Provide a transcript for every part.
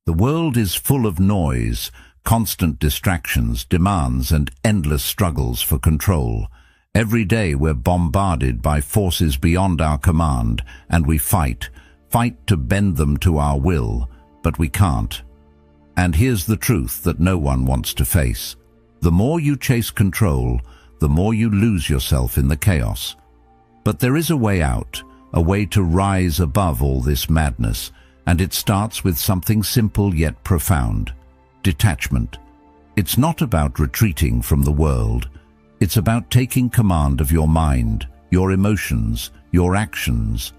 The world is full of noise, constant distractions, demands, and endless struggles for control. Every day we're bombarded by forces beyond our command, and we fight to bend them to our will, but we can't. And here's the truth that no one wants to face. The more you chase control, the more you lose yourself in the chaos. But there is a way out, a way to rise above all this madness, and it starts with something simple yet profound: detachment. It's not about retreating from the world. It's about taking command of your mind, your emotions, your actions.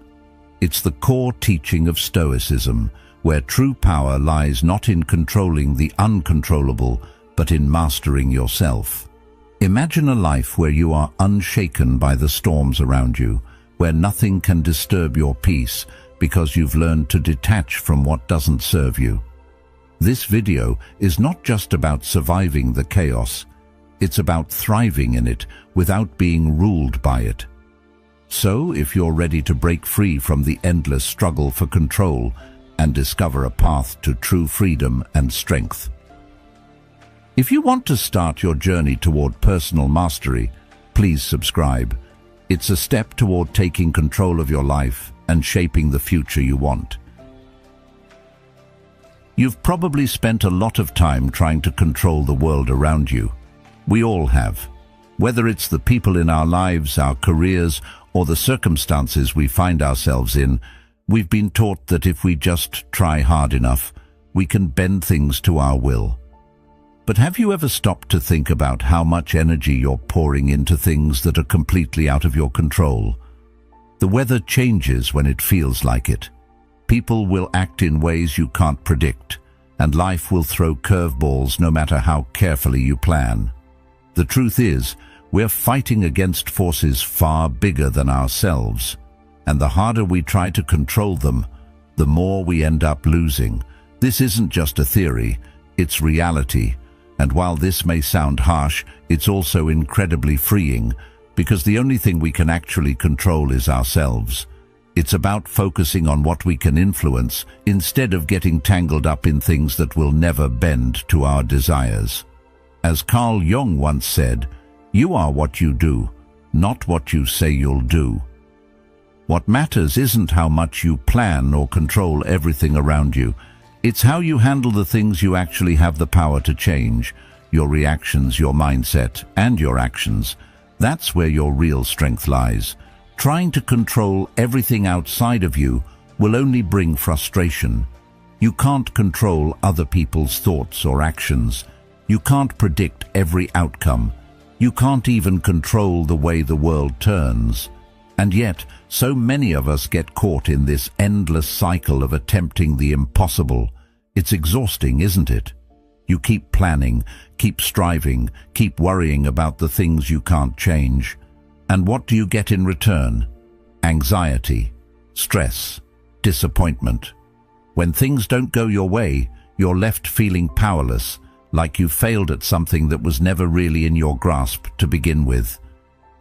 It's the core teaching of Stoicism, where true power lies not in controlling the uncontrollable, but in mastering yourself. Imagine a life where you are unshaken by the storms around you, where nothing can disturb your peace because you've learned to detach from what doesn't serve you. This video is not just about surviving the chaos, it's about thriving in it without being ruled by it. So, if you're ready to break free from the endless struggle for control and discover a path to true freedom and strength. If you want to start your journey toward personal mastery, please subscribe. It's a step toward taking control of your life and shaping the future you want. You've probably spent a lot of time trying to control the world around you. We all have. Whether it's the people in our lives, our careers, or the circumstances we find ourselves in, we've been taught that if we just try hard enough, we can bend things to our will. But have you ever stopped to think about how much energy you're pouring into things that are completely out of your control? The weather changes when it feels like it. People will act in ways you can't predict, and life will throw curveballs no matter how carefully you plan. The truth is, we're fighting against forces far bigger than ourselves, and the harder we try to control them, the more we end up losing. This isn't just a theory, it's reality. And while this may sound harsh, it's also incredibly freeing, because the only thing we can actually control is ourselves. It's about focusing on what we can influence, instead of getting tangled up in things that will never bend to our desires. As Carl Jung once said, "You are what you do, not what you say you'll do." What matters isn't how much you plan or control everything around you. It's how you handle the things you actually have the power to change, your reactions, your mindset, and your actions. That's where your real strength lies. Trying to control everything outside of you will only bring frustration. You can't control other people's thoughts or actions. You can't predict every outcome. You can't even control the way the world turns. And yet, so many of us get caught in this endless cycle of attempting the impossible. It's exhausting, isn't it? You keep planning, keep striving, keep worrying about the things you can't change. And what do you get in return? Anxiety, stress, disappointment. When things don't go your way, you're left feeling powerless, like you failed at something that was never really in your grasp to begin with.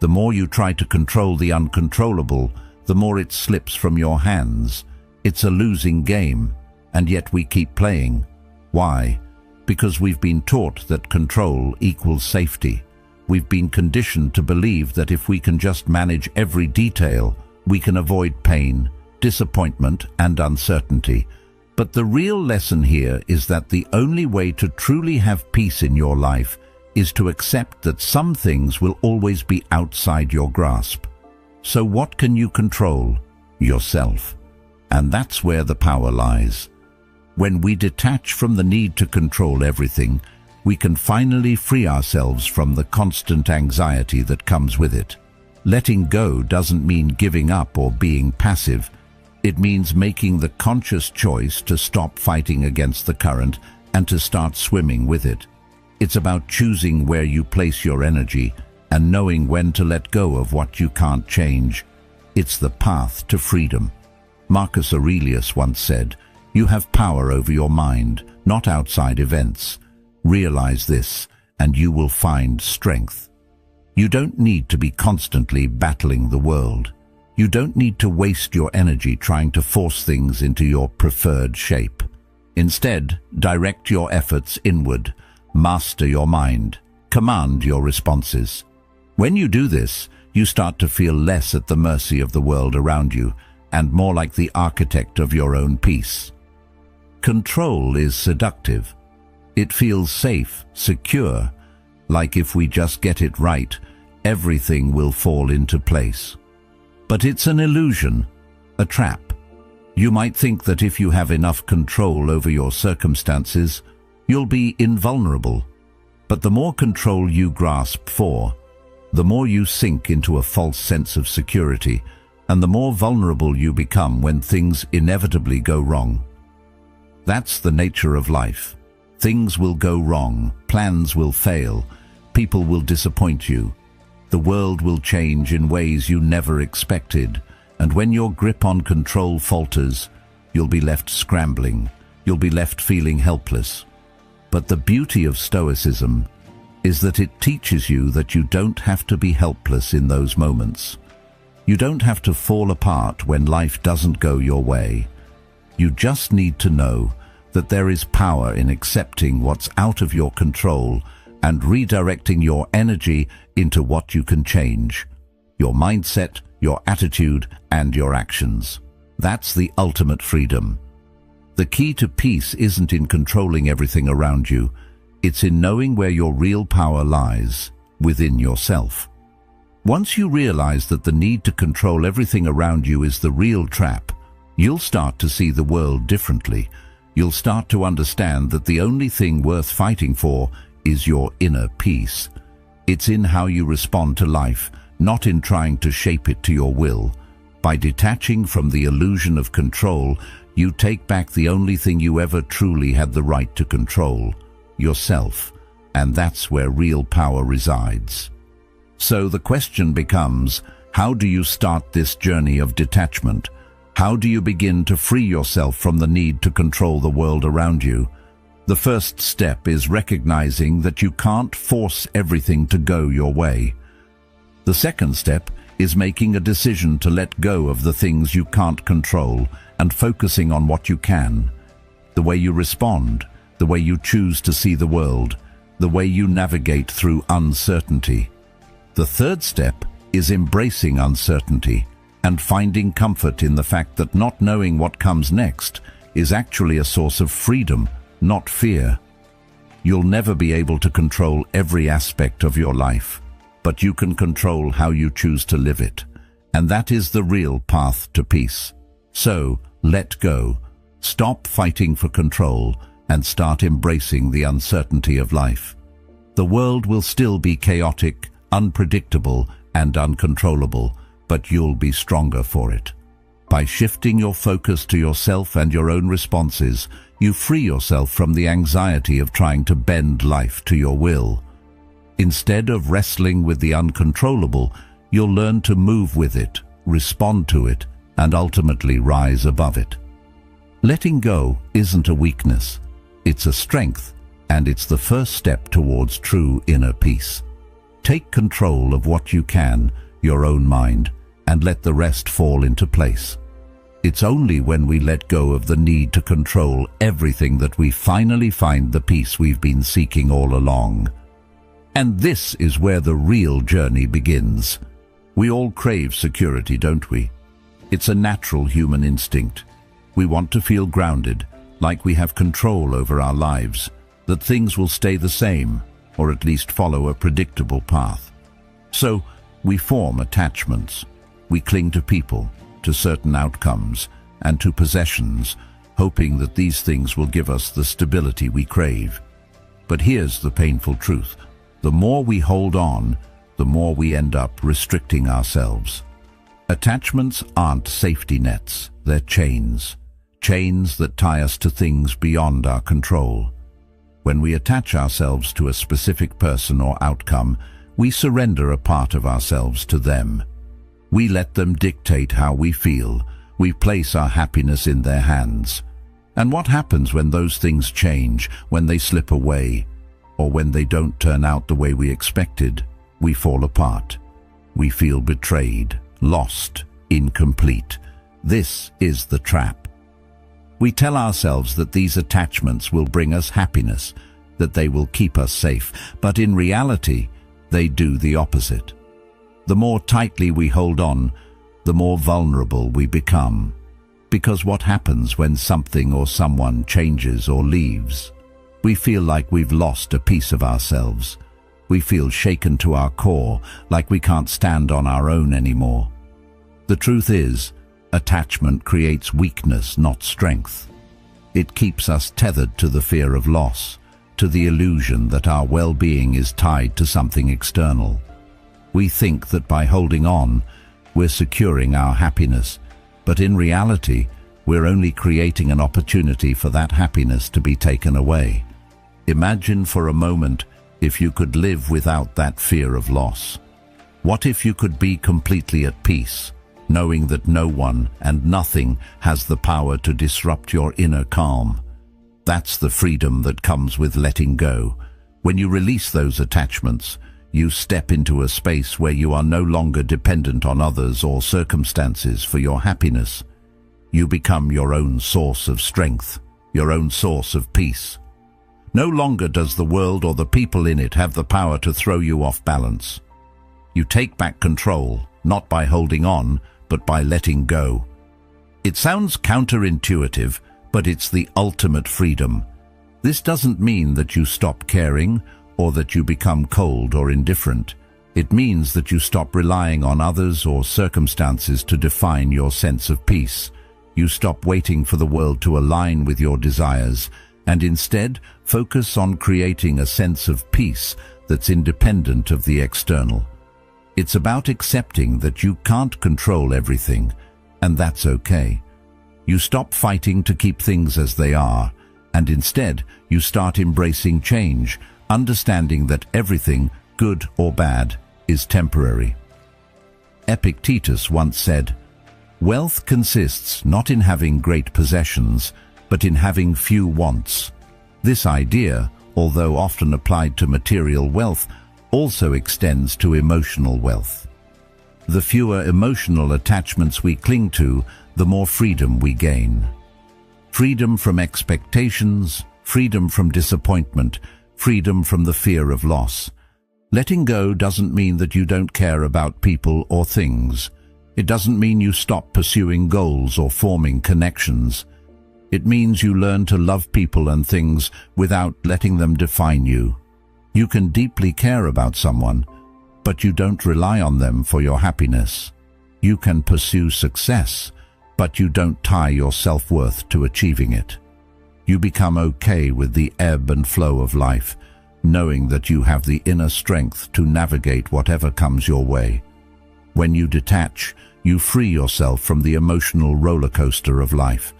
The more you try to control the uncontrollable, the more it slips from your hands. It's a losing game, and yet we keep playing. Why? Because we've been taught that control equals safety. We've been conditioned to believe that if we can just manage every detail, we can avoid pain, disappointment, and uncertainty. But the real lesson here is that the only way to truly have peace in your life is to accept that some things will always be outside your grasp. So what can you control? Yourself. And that's where the power lies. When we detach from the need to control everything, we can finally free ourselves from the constant anxiety that comes with it. Letting go doesn't mean giving up or being passive. It means making the conscious choice to stop fighting against the current and to start swimming with it. It's about choosing where you place your energy and knowing when to let go of what you can't change. It's the path to freedom. Marcus Aurelius once said, "You have power over your mind, not outside events. Realize this, and you will find strength." You don't need to be constantly battling the world. You don't need to waste your energy trying to force things into your preferred shape. Instead, direct your efforts inward, master your mind, command your responses. When you do this, you start to feel less at the mercy of the world around you and more like the architect of your own peace. Control is seductive. It feels safe, secure, like if we just get it right, everything will fall into place. But it's an illusion, a trap. You might think that if you have enough control over your circumstances, you'll be invulnerable. But the more control you grasp for, the more you sink into a false sense of security, and the more vulnerable you become when things inevitably go wrong. That's the nature of life. Things will go wrong, plans will fail, people will disappoint you. The world will change in ways you never expected, and when your grip on control falters, you'll be left scrambling, you'll be left feeling helpless. But the beauty of Stoicism is that it teaches you that you don't have to be helpless in those moments. You don't have to fall apart when life doesn't go your way. You just need to know that there is power in accepting what's out of your control and redirecting your energy into what you can change. Your mindset, your attitude, and your actions. That's the ultimate freedom. The key to peace isn't in controlling everything around you. It's in knowing where your real power lies, within yourself. Once you realize that the need to control everything around you is the real trap, you'll start to see the world differently. You'll start to understand that the only thing worth fighting for is your inner peace. It's in how you respond to life, not in trying to shape it to your will. By detaching from the illusion of control, you take back the only thing you ever truly had the right to control, yourself, and that's where real power resides. So the question becomes, how do you start this journey of detachment? How do you begin to free yourself from the need to control the world around you? The first step is recognizing that you can't force everything to go your way. The second step is making a decision to let go of the things you can't control and focusing on what you can. The way you respond, the way you choose to see the world, the way you navigate through uncertainty. The third step is embracing uncertainty and finding comfort in the fact that not knowing what comes next is actually a source of freedom, not fear. You'll never be able to control every aspect of your life, but you can control how you choose to live it, and that is the real path to peace. So, let go. Stop fighting for control and start embracing the uncertainty of life. The world will still be chaotic, unpredictable, and uncontrollable, but you'll be stronger for it. By shifting your focus to yourself and your own responses, you free yourself from the anxiety of trying to bend life to your will. Instead of wrestling with the uncontrollable, you'll learn to move with it, respond to it, and ultimately rise above it. Letting go isn't a weakness. It's a strength, and it's the first step towards true inner peace. Take control of what you can, your own mind, and let the rest fall into place. It's only when we let go of the need to control everything that we finally find the peace we've been seeking all along. And this is where the real journey begins. We all crave security, don't we? It's a natural human instinct. We want to feel grounded, like we have control over our lives, that things will stay the same, or at least follow a predictable path. So, we form attachments. We cling to people, to certain outcomes, and to possessions, hoping that these things will give us the stability we crave. But here's the painful truth. The more we hold on, the more we end up restricting ourselves. Attachments aren't safety nets, they're chains. Chains that tie us to things beyond our control. When we attach ourselves to a specific person or outcome, we surrender a part of ourselves to them. We let them dictate how we feel. We place our happiness in their hands. And what happens when those things change, when they slip away, or when they don't turn out the way we expected? We fall apart. We feel betrayed, lost, incomplete. This is the trap. We tell ourselves that these attachments will bring us happiness, that they will keep us safe, but in reality, they do the opposite. The more tightly we hold on, the more vulnerable we become. Because what happens when something or someone changes or leaves? We feel like we've lost a piece of ourselves. We feel shaken to our core, like we can't stand on our own anymore. The truth is, attachment creates weakness, not strength. It keeps us tethered to the fear of loss, to the illusion that our well-being is tied to something external. We think that by holding on, we're securing our happiness, but in reality, we're only creating an opportunity for that happiness to be taken away. Imagine for a moment if you could live without that fear of loss. What if you could be completely at peace, knowing that no one and nothing has the power to disrupt your inner calm? That's the freedom that comes with letting go. When you release those attachments, you step into a space where you are no longer dependent on others or circumstances for your happiness. You become your own source of strength, your own source of peace. No longer does the world or the people in it have the power to throw you off balance. You take back control, not by holding on, but by letting go. It sounds counterintuitive, but it's the ultimate freedom. This doesn't mean that you stop caring or that you become cold or indifferent. It means that you stop relying on others or circumstances to define your sense of peace. You stop waiting for the world to align with your desires and instead focus on creating a sense of peace that's independent of the external. It's about accepting that you can't control everything, and that's okay. You stop fighting to keep things as they are, and instead you start embracing change, understanding that everything, good or bad, is temporary. Epictetus once said, "Wealth consists not in having great possessions, but in having few wants." This idea, although often applied to material wealth, also extends to emotional wealth. The fewer emotional attachments we cling to, the more freedom we gain. Freedom from expectations, freedom from disappointment, freedom from the fear of loss. Letting go doesn't mean that you don't care about people or things. It doesn't mean you stop pursuing goals or forming connections. It means you learn to love people and things without letting them define you. You can deeply care about someone, but you don't rely on them for your happiness. You can pursue success, but you don't tie your self-worth to achieving it. You become okay with the ebb and flow of life, knowing that you have the inner strength to navigate whatever comes your way. When you detach, you free yourself from the emotional roller coaster of life.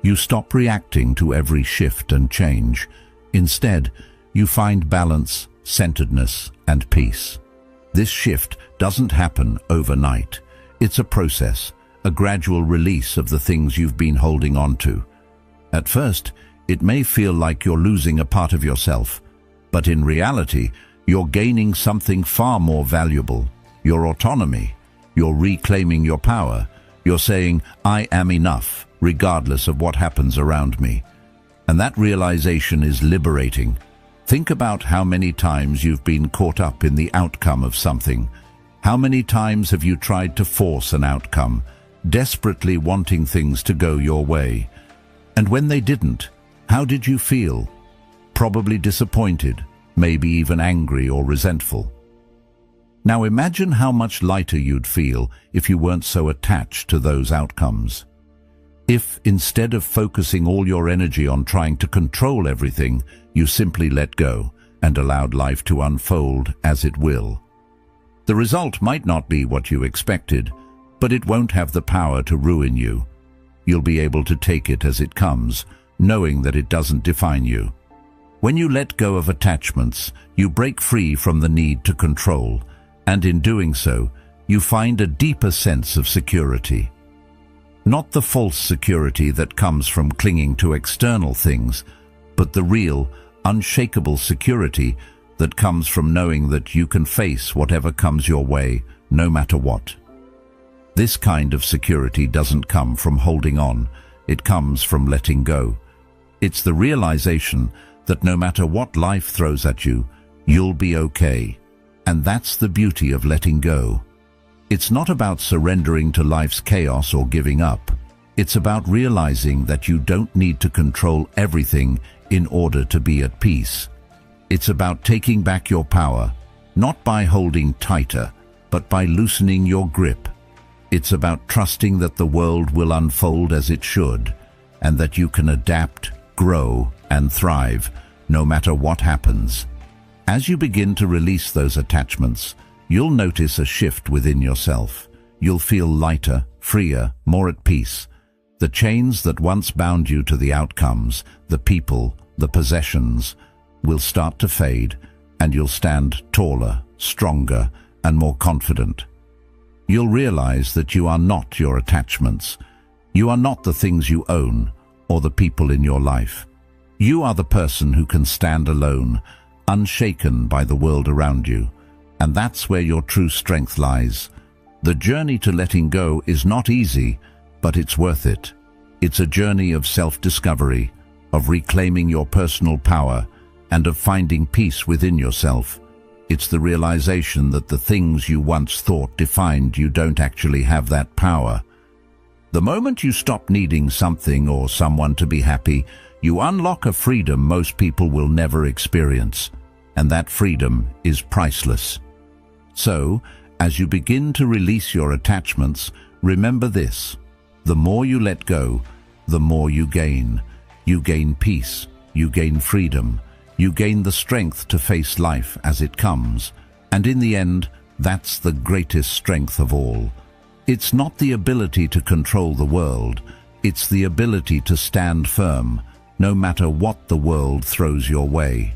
You stop reacting to every shift and change. Instead, you find balance, centeredness, and peace. This shift doesn't happen overnight. It's a process, a gradual release of the things you've been holding on to. At first, it may feel like you're losing a part of yourself, but in reality, you're gaining something far more valuable: your autonomy. You're reclaiming your power. You're saying, "I am enough, regardless of what happens around me." And that realization is liberating. Think about how many times you've been caught up in the outcome of something. How many times have you tried to force an outcome, desperately wanting things to go your way? And when they didn't, how did you feel? Probably disappointed, maybe even angry or resentful. Now imagine how much lighter you'd feel if you weren't so attached to those outcomes. If, instead of focusing all your energy on trying to control everything, you simply let go and allowed life to unfold as it will. The result might not be what you expected, but it won't have the power to ruin you. You'll be able to take it as it comes, knowing that it doesn't define you. When you let go of attachments, you break free from the need to control, and in doing so, you find a deeper sense of security. Not the false security that comes from clinging to external things, but the real, unshakable security that comes from knowing that you can face whatever comes your way, no matter what. This kind of security doesn't come from holding on. it comes from letting go. It's the realization that no matter what life throws at you, you'll be okay. And that's the beauty of letting go. It's not about surrendering to life's chaos or giving up. It's about realizing that you don't need to control everything in order to be at peace. It's about taking back your power, not by holding tighter, but by loosening your grip. It's about trusting that the world will unfold as it should, and that you can adapt, grow, and thrive, no matter what happens. As you begin to release those attachments, you'll notice a shift within yourself. You'll feel lighter, freer, more at peace. The chains that once bound you to the outcomes, the people, the possessions, will start to fade, and you'll stand taller, stronger, and more confident. You'll realize that you are not your attachments. You are not the things you own or the people in your life. You are the person who can stand alone, unshaken by the world around you. And that's where your true strength lies. The journey to letting go is not easy, but it's worth it. It's a journey of self-discovery, of reclaiming your personal power, and of finding peace within yourself. It's the realization that the things you once thought defined you don't actually have that power. The moment you stop needing something or someone to be happy, you unlock a freedom most people will never experience, and that freedom is priceless. So, as you begin to release your attachments, remember this: the more you let go, the more you gain. You gain peace, you gain freedom, you gain the strength to face life as it comes. And in the end, that's the greatest strength of all. It's not the ability to control the world, it's the ability to stand firm, no matter what the world throws your way.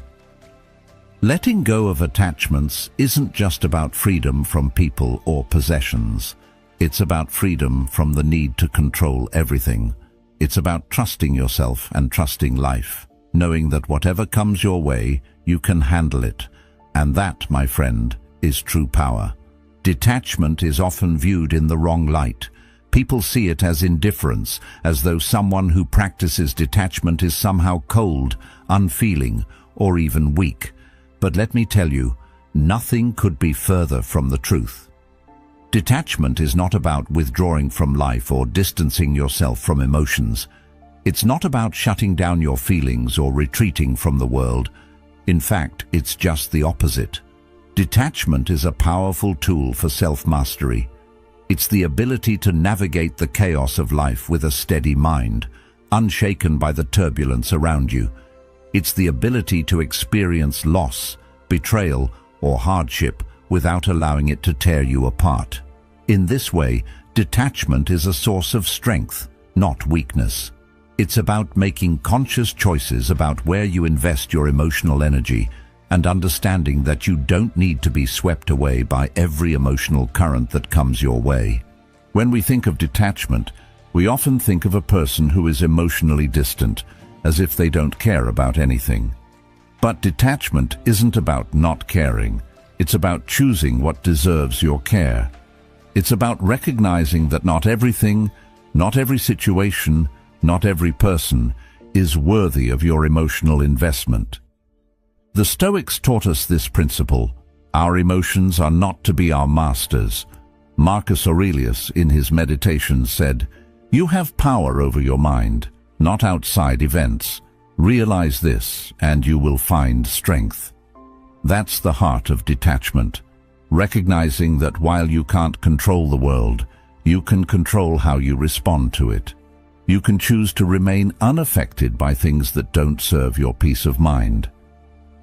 Letting go of attachments isn't just about freedom from people or possessions. It's about freedom from the need to control everything. It's about trusting yourself and trusting life, knowing that whatever comes your way, you can handle it. And that, my friend, is true power. Detachment is often viewed in the wrong light. People see it as indifference, as though someone who practices detachment is somehow cold, unfeeling, or even weak. But let me tell you, nothing could be further from the truth. Detachment is not about withdrawing from life or distancing yourself from emotions. It's not about shutting down your feelings or retreating from the world. In fact, it's just the opposite. Detachment is a powerful tool for self-mastery. It's the ability to navigate the chaos of life with a steady mind, unshaken by the turbulence around you. It's the ability to experience loss, betrayal, or hardship without allowing it to tear you apart. In this way, detachment is a source of strength, not weakness. It's about making conscious choices about where you invest your emotional energy and understanding that you don't need to be swept away by every emotional current that comes your way. When we think of detachment, we often think of a person who is emotionally distant, as if they don't care about anything. But detachment isn't about not caring. It's about choosing what deserves your care. It's about recognizing that not everything, not every situation, not every person is worthy of your emotional investment. The Stoics taught us this principle. Our emotions are not to be our masters. Marcus Aurelius, in his Meditations, said, "You have power over your mind, not outside events. Realize this, and you will find strength." That's the heart of detachment, recognizing that while you can't control the world, you can control how you respond to it. You can choose to remain unaffected by things that don't serve your peace of mind.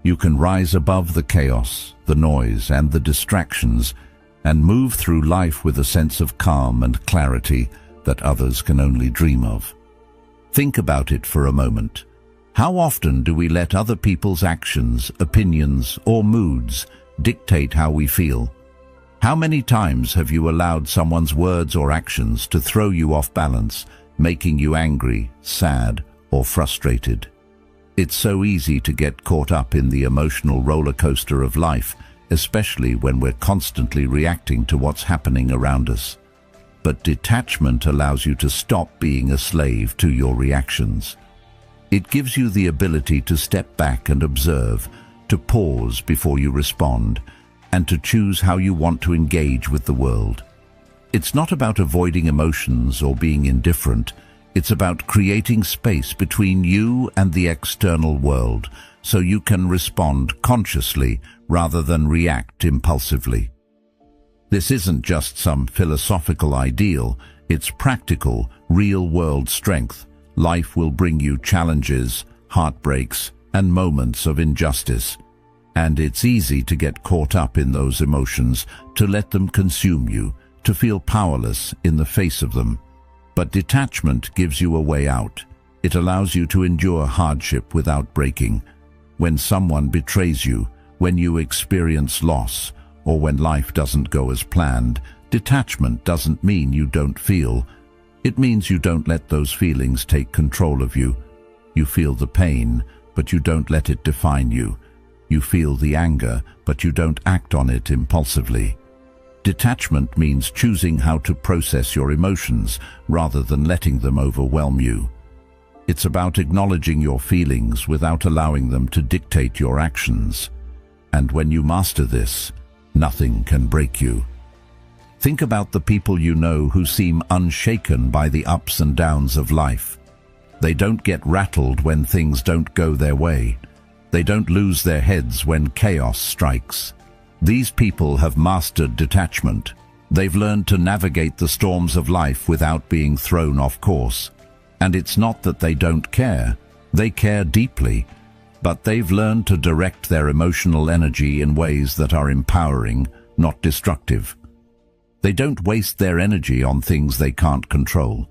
You can rise above the chaos, the noise, and the distractions, and move through life with a sense of calm and clarity that others can only dream of. Think about it for a moment. How often do we let other people's actions, opinions, or moods dictate how we feel? How many times have you allowed someone's words or actions to throw you off balance, making you angry, sad, or frustrated? It's so easy to get caught up in the emotional roller coaster of life, especially when we're constantly reacting to what's happening around us. but detachment allows you to stop being a slave to your reactions. It gives you the ability to step back and observe, to pause before you respond, and to choose how you want to engage with the world. It's not about avoiding emotions or being indifferent. It's about creating space between you and the external world so you can respond consciously rather than react impulsively. This isn't just some philosophical ideal, it's practical, real-world strength. Life will bring you challenges, heartbreaks, and moments of injustice. And it's easy to get caught up in those emotions, to let them consume you, to feel powerless in the face of them. But detachment gives you a way out. It allows you to endure hardship without breaking. When someone betrays you, when you experience loss, or when life doesn't go as planned, detachment doesn't mean you don't feel. It means you don't let those feelings take control of you. You feel the pain, but you don't let it define you. You feel the anger, but you don't act on it impulsively. Detachment means choosing how to process your emotions rather than letting them overwhelm you. It's about acknowledging your feelings without allowing them to dictate your actions. And when you master this, nothing can break you. Think about the people you know who seem unshaken by the ups and downs of life. They don't get rattled when things don't go their way. They don't lose their heads when chaos strikes. These people have mastered detachment. They've learned to navigate the storms of life without being thrown off course. And it's not that they don't care. They care deeply. But they've learned to direct their emotional energy in ways that are empowering, not destructive. They don't waste their energy on things they can't control.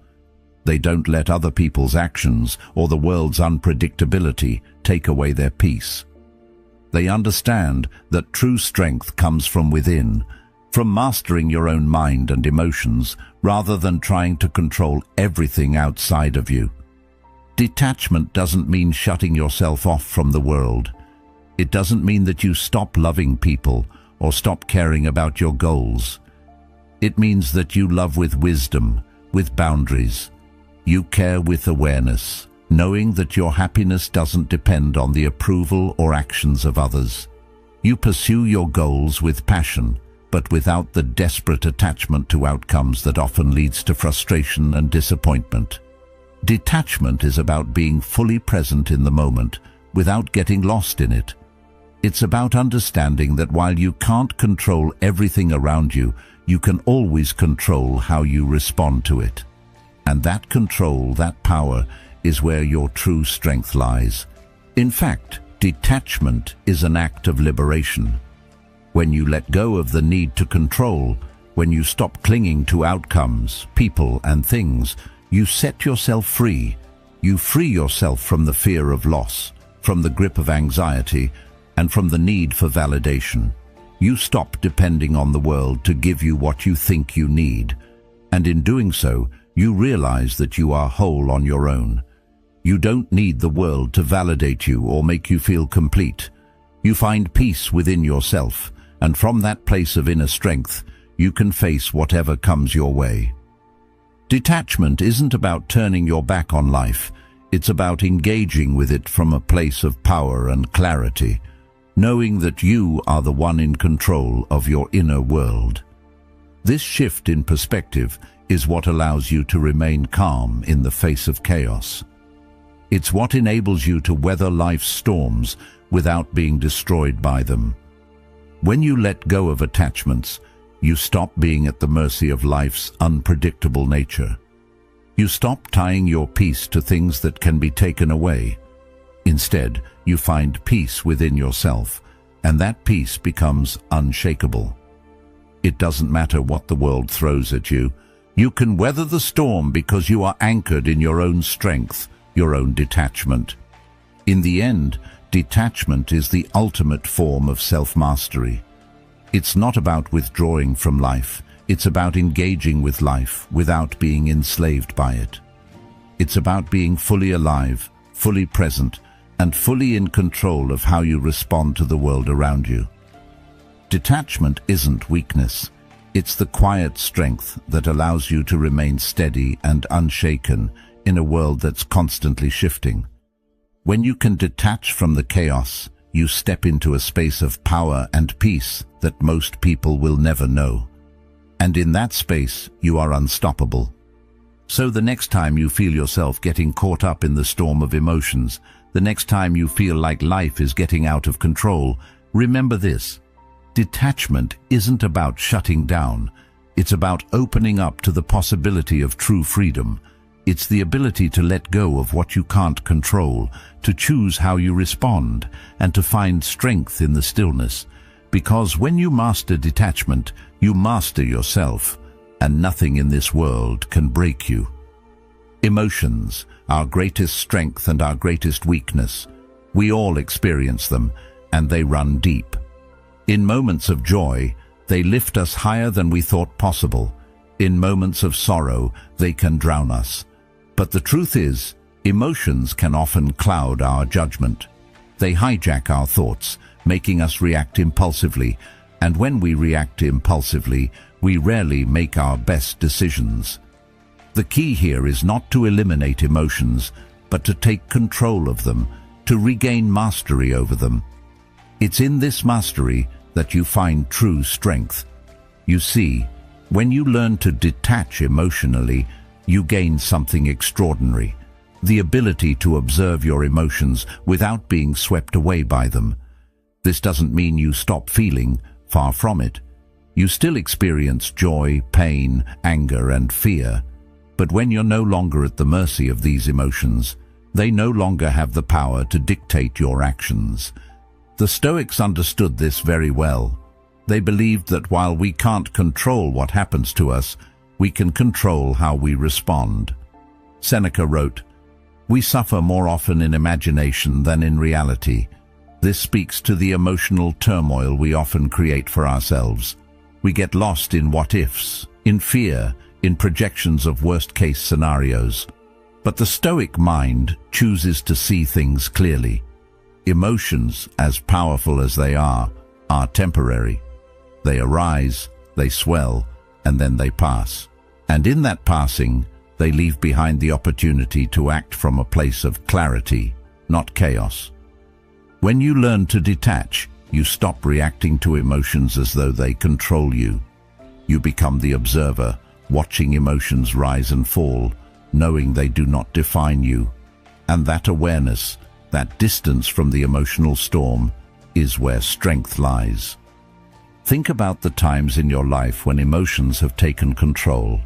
They don't let other people's actions or the world's unpredictability take away their peace. They understand that true strength comes from within, from mastering your own mind and emotions, rather than trying to control everything outside of you. Detachment doesn't mean shutting yourself off from the world. It doesn't mean that you stop loving people or stop caring about your goals. It means that you love with wisdom, with boundaries. You care with awareness, knowing that your happiness doesn't depend on the approval or actions of others. You pursue your goals with passion, but without the desperate attachment to outcomes that often leads to frustration and disappointment. Detachment is about being fully present in the moment, without getting lost in it. It's about understanding that while you can't control everything around you, you can always control how you respond to it. And that control, that power, is where your true strength lies. In fact, detachment is an act of liberation. When you let go of the need to control, when you stop clinging to outcomes, people and things, you set yourself free. You free yourself from the fear of loss, from the grip of anxiety, and from the need for validation. You stop depending on the world to give you what you think you need. And in doing so, you realize that you are whole on your own. You don't need the world to validate you or make you feel complete. You find peace within yourself, and from that place of inner strength, you can face whatever comes your way. Detachment isn't about turning your back on life. It's about engaging with it from a place of power and clarity, knowing that you are the one in control of your inner world. This shift in perspective is what allows you to remain calm in the face of chaos. It's what enables you to weather life's storms without being destroyed by them. When you let go of attachments, you stop being at the mercy of life's unpredictable nature. You stop tying your peace to things that can be taken away. Instead, you find peace within yourself, and that peace becomes unshakable. It doesn't matter what the world throws at you. You can weather the storm because you are anchored in your own strength, your own detachment. In the end, detachment is the ultimate form of self-mastery. It's not about withdrawing from life. It's about engaging with life without being enslaved by it. It's about being fully alive, fully present, and fully in control of how you respond to the world around you. Detachment isn't weakness. It's the quiet strength that allows you to remain steady and unshaken in a world that's constantly shifting. When you can detach from the chaos, you step into a space of power and peace that most people will never know. And in that space, you are unstoppable. So the next time you feel yourself getting caught up in the storm of emotions, the next time you feel like life is getting out of control, remember this. Detachment isn't about shutting down. It's about opening up to the possibility of true freedom. It's the ability to let go of what you can't control, to choose how you respond, and to find strength in the stillness. Because when you master detachment, you master yourself, and nothing in this world can break you. Emotions, our greatest strength and our greatest weakness. We all experience them, and they run deep. In moments of joy, they lift us higher than we thought possible. In moments of sorrow, they can drown us. But the truth is, emotions can often cloud our judgment. They hijack our thoughts, making us react impulsively, and when we react impulsively, we rarely make our best decisions. The key here is not to eliminate emotions, but to take control of them, to regain mastery over them. It's in this mastery that you find true strength. You see, when you learn to detach emotionally, you gain something extraordinary, the ability to observe your emotions without being swept away by them. This doesn't mean you stop feeling, far from it. You still experience joy, pain, anger, and fear. But when you're no longer at the mercy of these emotions, they no longer have the power to dictate your actions. The Stoics understood this very well. They believed that while we can't control what happens to us, we can control how we respond. Seneca wrote, "We suffer more often in imagination than in reality." This speaks to the emotional turmoil we often create for ourselves. We get lost in what-ifs, in fear, in projections of worst-case scenarios. But the Stoic mind chooses to see things clearly. Emotions, as powerful as they are temporary. They arise, they swell, and then they pass. And in that passing, they leave behind the opportunity to act from a place of clarity, not chaos. When you learn to detach, you stop reacting to emotions as though they control you. You become the observer, watching emotions rise and fall, knowing they do not define you. And that awareness, that distance from the emotional storm, is where strength lies. Think about the times in your life when emotions have taken control.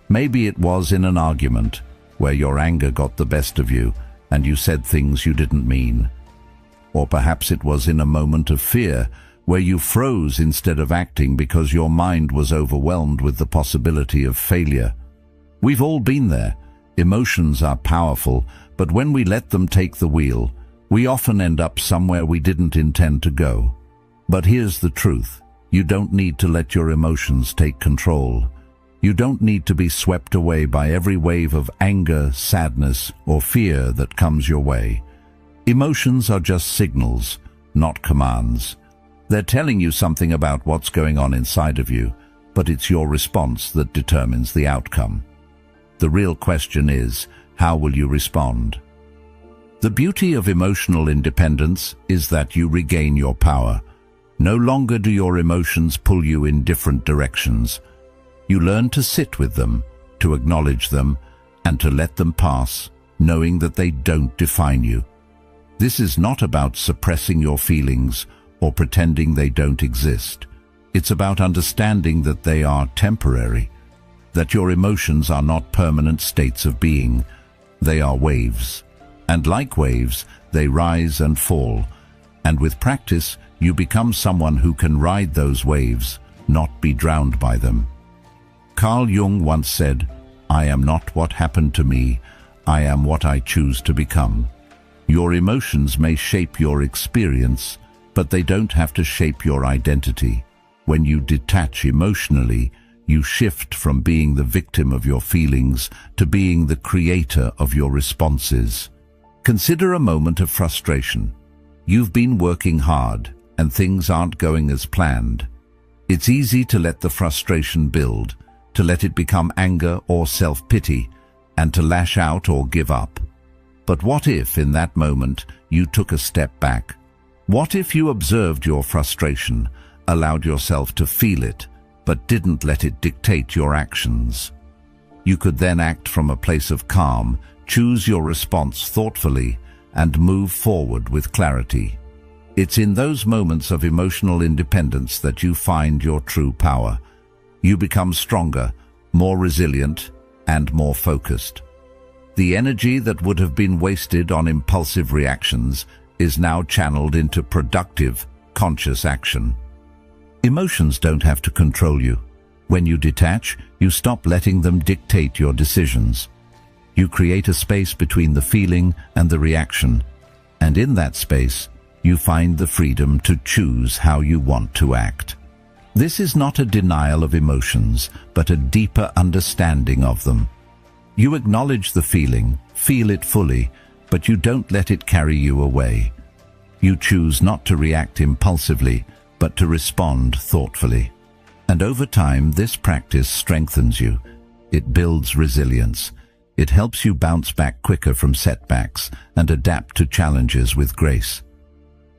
Maybe it was in an argument where your anger got the best of you and you said things you didn't mean. Or perhaps it was in a moment of fear where you froze instead of acting because your mind was overwhelmed with the possibility of failure. We've all been there. Emotions are powerful, but when we let them take the wheel, we often end up somewhere we didn't intend to go. But here's the truth. You don't need to let your emotions take control. You don't need to be swept away by every wave of anger, sadness, or fear that comes your way. Emotions are just signals, not commands. They're telling you something about what's going on inside of you, but it's your response that determines the outcome. The real question is, how will you respond? The beauty of emotional independence is that you regain your power. No longer do your emotions pull you in different directions. You learn to sit with them, to acknowledge them, and to let them pass, knowing that they don't define you. This is not about suppressing your feelings or pretending they don't exist. It's about understanding that they are temporary, that your emotions are not permanent states of being. They are waves. And like waves, they rise and fall. And with practice, you become someone who can ride those waves, not be drowned by them. Carl Jung once said, "I am not what happened to me, I am what I choose to become." Your emotions may shape your experience, but they don't have to shape your identity. When you detach emotionally, you shift from being the victim of your feelings to being the creator of your responses. Consider a moment of frustration. You've been working hard, and things aren't going as planned. It's easy to let the frustration build, to let it become anger or self-pity, and to lash out or give up. But what if, in that moment, you took a step back? What if you observed your frustration, allowed yourself to feel it, but didn't let it dictate your actions? You could then act from a place of calm, choose your response thoughtfully, and move forward with clarity. It's in those moments of emotional independence that you find your true power. You become stronger, more resilient, and more focused. The energy that would have been wasted on impulsive reactions is now channeled into productive, conscious action. Emotions don't have to control you. When you detach, you stop letting them dictate your decisions. You create a space between the feeling and the reaction, and in that space, you find the freedom to choose how you want to act. This is not a denial of emotions, but a deeper understanding of them. You acknowledge the feeling, feel it fully, but you don't let it carry you away. You choose not to react impulsively, but to respond thoughtfully. And over time, this practice strengthens you. It builds resilience. It helps you bounce back quicker from setbacks and adapt to challenges with grace.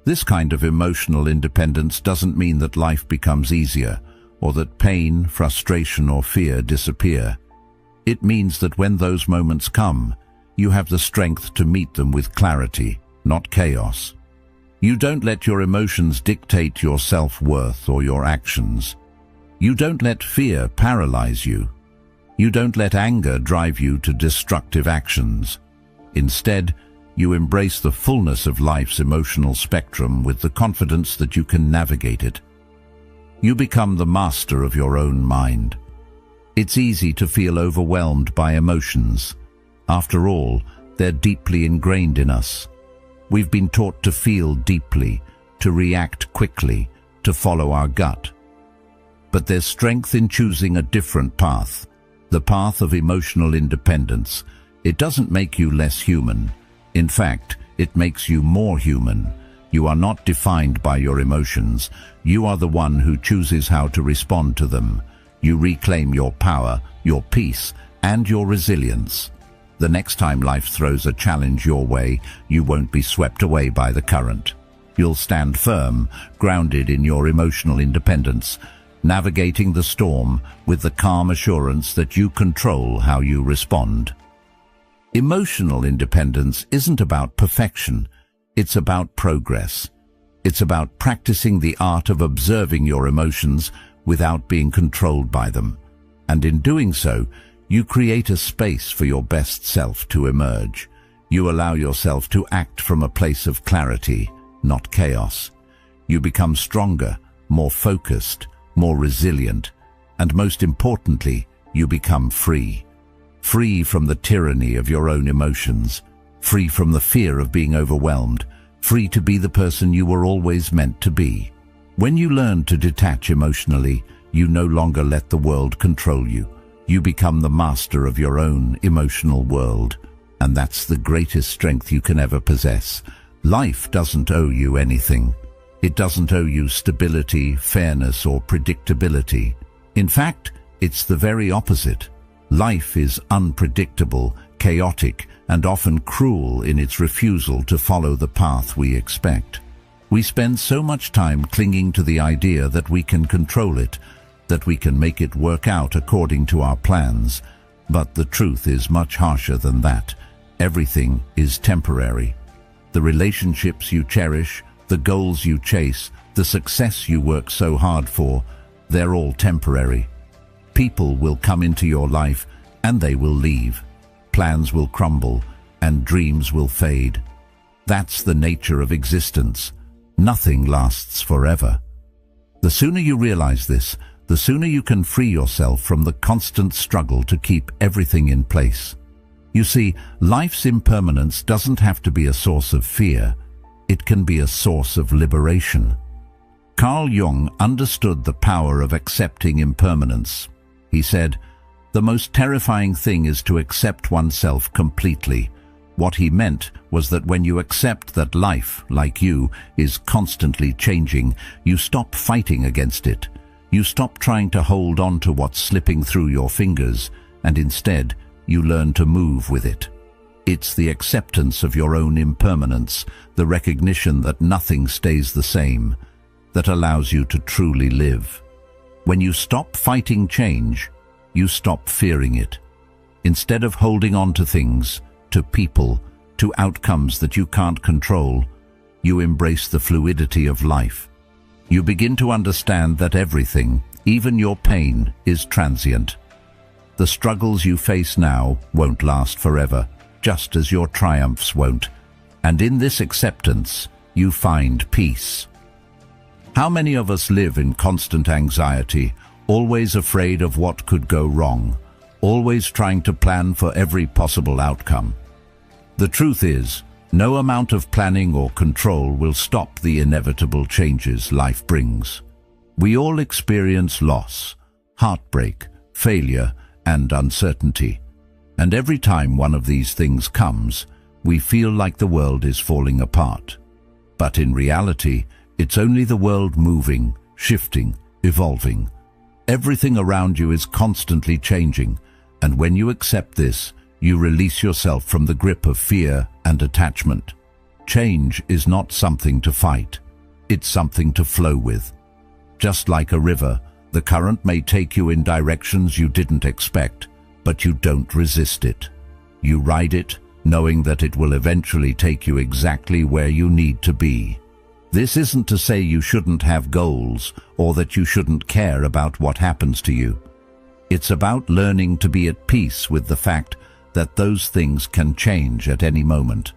This kind of emotional independence doesn't mean that life becomes easier, or that pain, frustration, or fear disappear. It means that when those moments come, you have the strength to meet them with clarity, not chaos. You don't let your emotions dictate your self-worth or your actions. You don't let fear paralyze you. You don't let anger drive you to destructive actions. Instead, you embrace the fullness of life's emotional spectrum with the confidence that you can navigate it. You become the master of your own mind. It's easy to feel overwhelmed by emotions. After all, they're deeply ingrained in us. We've been taught to feel deeply, to react quickly, to follow our gut. But there's strength in choosing a different path, the path of emotional independence. It doesn't make you less human. In fact, it makes you more human. You are not defined by your emotions. You are the one who chooses how to respond to them. You reclaim your power, your peace, and your resilience. The next time life throws a challenge your way, you won't be swept away by the current. You'll stand firm, grounded in your emotional independence, navigating the storm with the calm assurance that you control how you respond. Emotional independence isn't about perfection, it's about progress. It's about practicing the art of observing your emotions without being controlled by them. And in doing so, you create a space for your best self to emerge. You allow yourself to act from a place of clarity, not chaos. You become stronger, more focused, more resilient, and most importantly, you become free. Free from the tyranny of your own emotions, free from the fear of being overwhelmed, free to be the person you were always meant to be. When you learn to detach emotionally, you no longer let the world control you. You become the master of your own emotional world, and that's the greatest strength you can ever possess. Life doesn't owe you anything. It doesn't owe you stability, fairness, or predictability. In fact, it's the very opposite. Life is unpredictable, chaotic, and often cruel in its refusal to follow the path we expect. We spend so much time clinging to the idea that we can control it, that we can make it work out according to our plans. But the truth is much harsher than that. Everything is temporary. The relationships you cherish, the goals you chase, the success you work so hard for, they're all temporary. People will come into your life and they will leave. Plans will crumble and dreams will fade. That's the nature of existence. Nothing lasts forever. The sooner you realize this, the sooner you can free yourself from the constant struggle to keep everything in place. You see, life's impermanence doesn't have to be a source of fear. It can be a source of liberation. Carl Jung understood the power of accepting impermanence. He said, "The most terrifying thing is to accept oneself completely." What he meant was that when you accept that life, like you, is constantly changing, you stop fighting against it. You stop trying to hold on to what's slipping through your fingers, and instead, you learn to move with it. It's the acceptance of your own impermanence, the recognition that nothing stays the same, that allows you to truly live. When you stop fighting change, you stop fearing it. Instead of holding on to things, to people, to outcomes that you can't control, you embrace the fluidity of life. You begin to understand that everything, even your pain, is transient. The struggles you face now won't last forever, just as your triumphs won't. And in this acceptance, you find peace. How many of us live in constant anxiety, always afraid of what could go wrong, always trying to plan for every possible outcome? The truth is, no amount of planning or control will stop the inevitable changes life brings. We all experience loss, heartbreak, failure, and uncertainty. And every time one of these things comes, we feel like the world is falling apart. But in reality, it's only the world moving, shifting, evolving. Everything around you is constantly changing, and when you accept this, you release yourself from the grip of fear and attachment. Change is not something to fight. It's something to flow with. Just like a river, the current may take you in directions you didn't expect, but you don't resist it. You ride it, knowing that it will eventually take you exactly where you need to be. This isn't to say you shouldn't have goals or that you shouldn't care about what happens to you. It's about learning to be at peace with the fact that those things can change at any moment.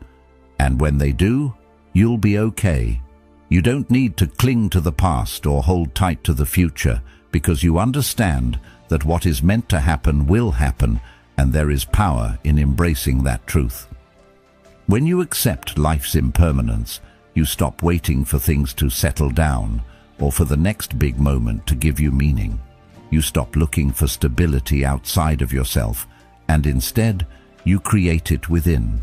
And when they do, you'll be okay. You don't need to cling to the past or hold tight to the future, because you understand that what is meant to happen will happen, and there is power in embracing that truth. When you accept life's impermanence, you stop waiting for things to settle down or for the next big moment to give you meaning. You stop looking for stability outside of yourself, and instead, you create it within.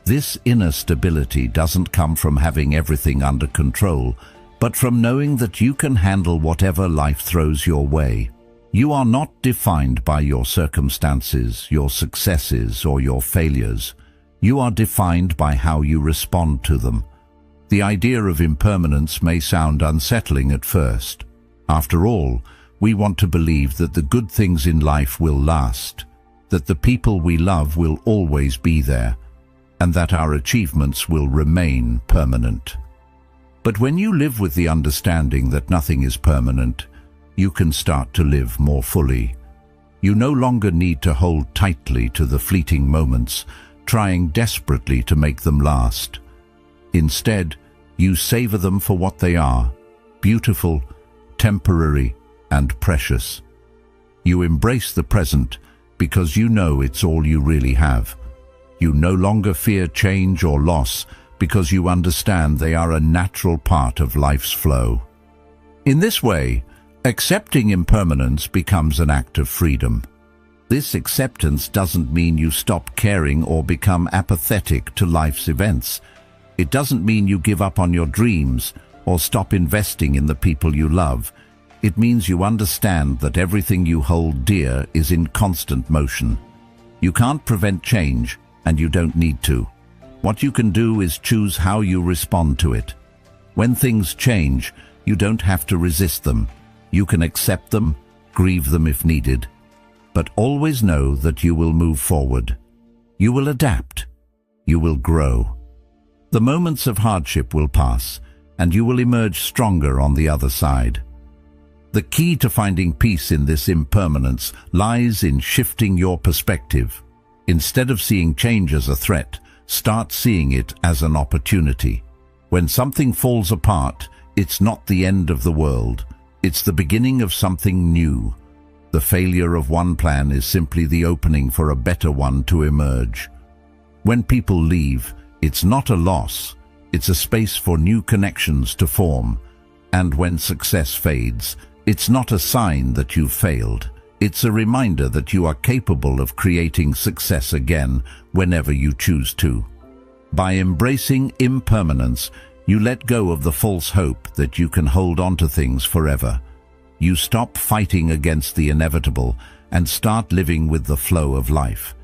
This inner stability doesn't come from having everything under control, but from knowing that you can handle whatever life throws your way. You are not defined by your circumstances, your successes, or your failures. You are defined by how you respond to them. The idea of impermanence may sound unsettling at first. After all, we want to believe that the good things in life will last, that the people we love will always be there, and that our achievements will remain permanent. But when you live with the understanding that nothing is permanent, you can start to live more fully. You no longer need to hold tightly to the fleeting moments, trying desperately to make them last. Instead, you savor them for what they are: beautiful, temporary, and precious. You embrace the present because you know it's all you really have. You no longer fear change or loss because you understand they are a natural part of life's flow. In this way, accepting impermanence becomes an act of freedom. This acceptance doesn't mean you stop caring or become apathetic to life's events. It doesn't mean you give up on your dreams or stop investing in the people you love. It means you understand that everything you hold dear is in constant motion. You can't prevent change, and you don't need to. What you can do is choose how you respond to it. When things change, you don't have to resist them. You can accept them, grieve them if needed, but always know that you will move forward. You will adapt. You will grow. The moments of hardship will pass, and you will emerge stronger on the other side. The key to finding peace in this impermanence lies in shifting your perspective. Instead of seeing change as a threat, start seeing it as an opportunity. When something falls apart, it's not the end of the world. It's the beginning of something new. The failure of one plan is simply the opening for a better one to emerge. When people leave, it's not a loss. It's a space for new connections to form. And when success fades, it's not a sign that you've failed. It's a reminder that you are capable of creating success again whenever you choose to. By embracing impermanence, you let go of the false hope that you can hold on to things forever. You stop fighting against the inevitable and start living with the flow of life.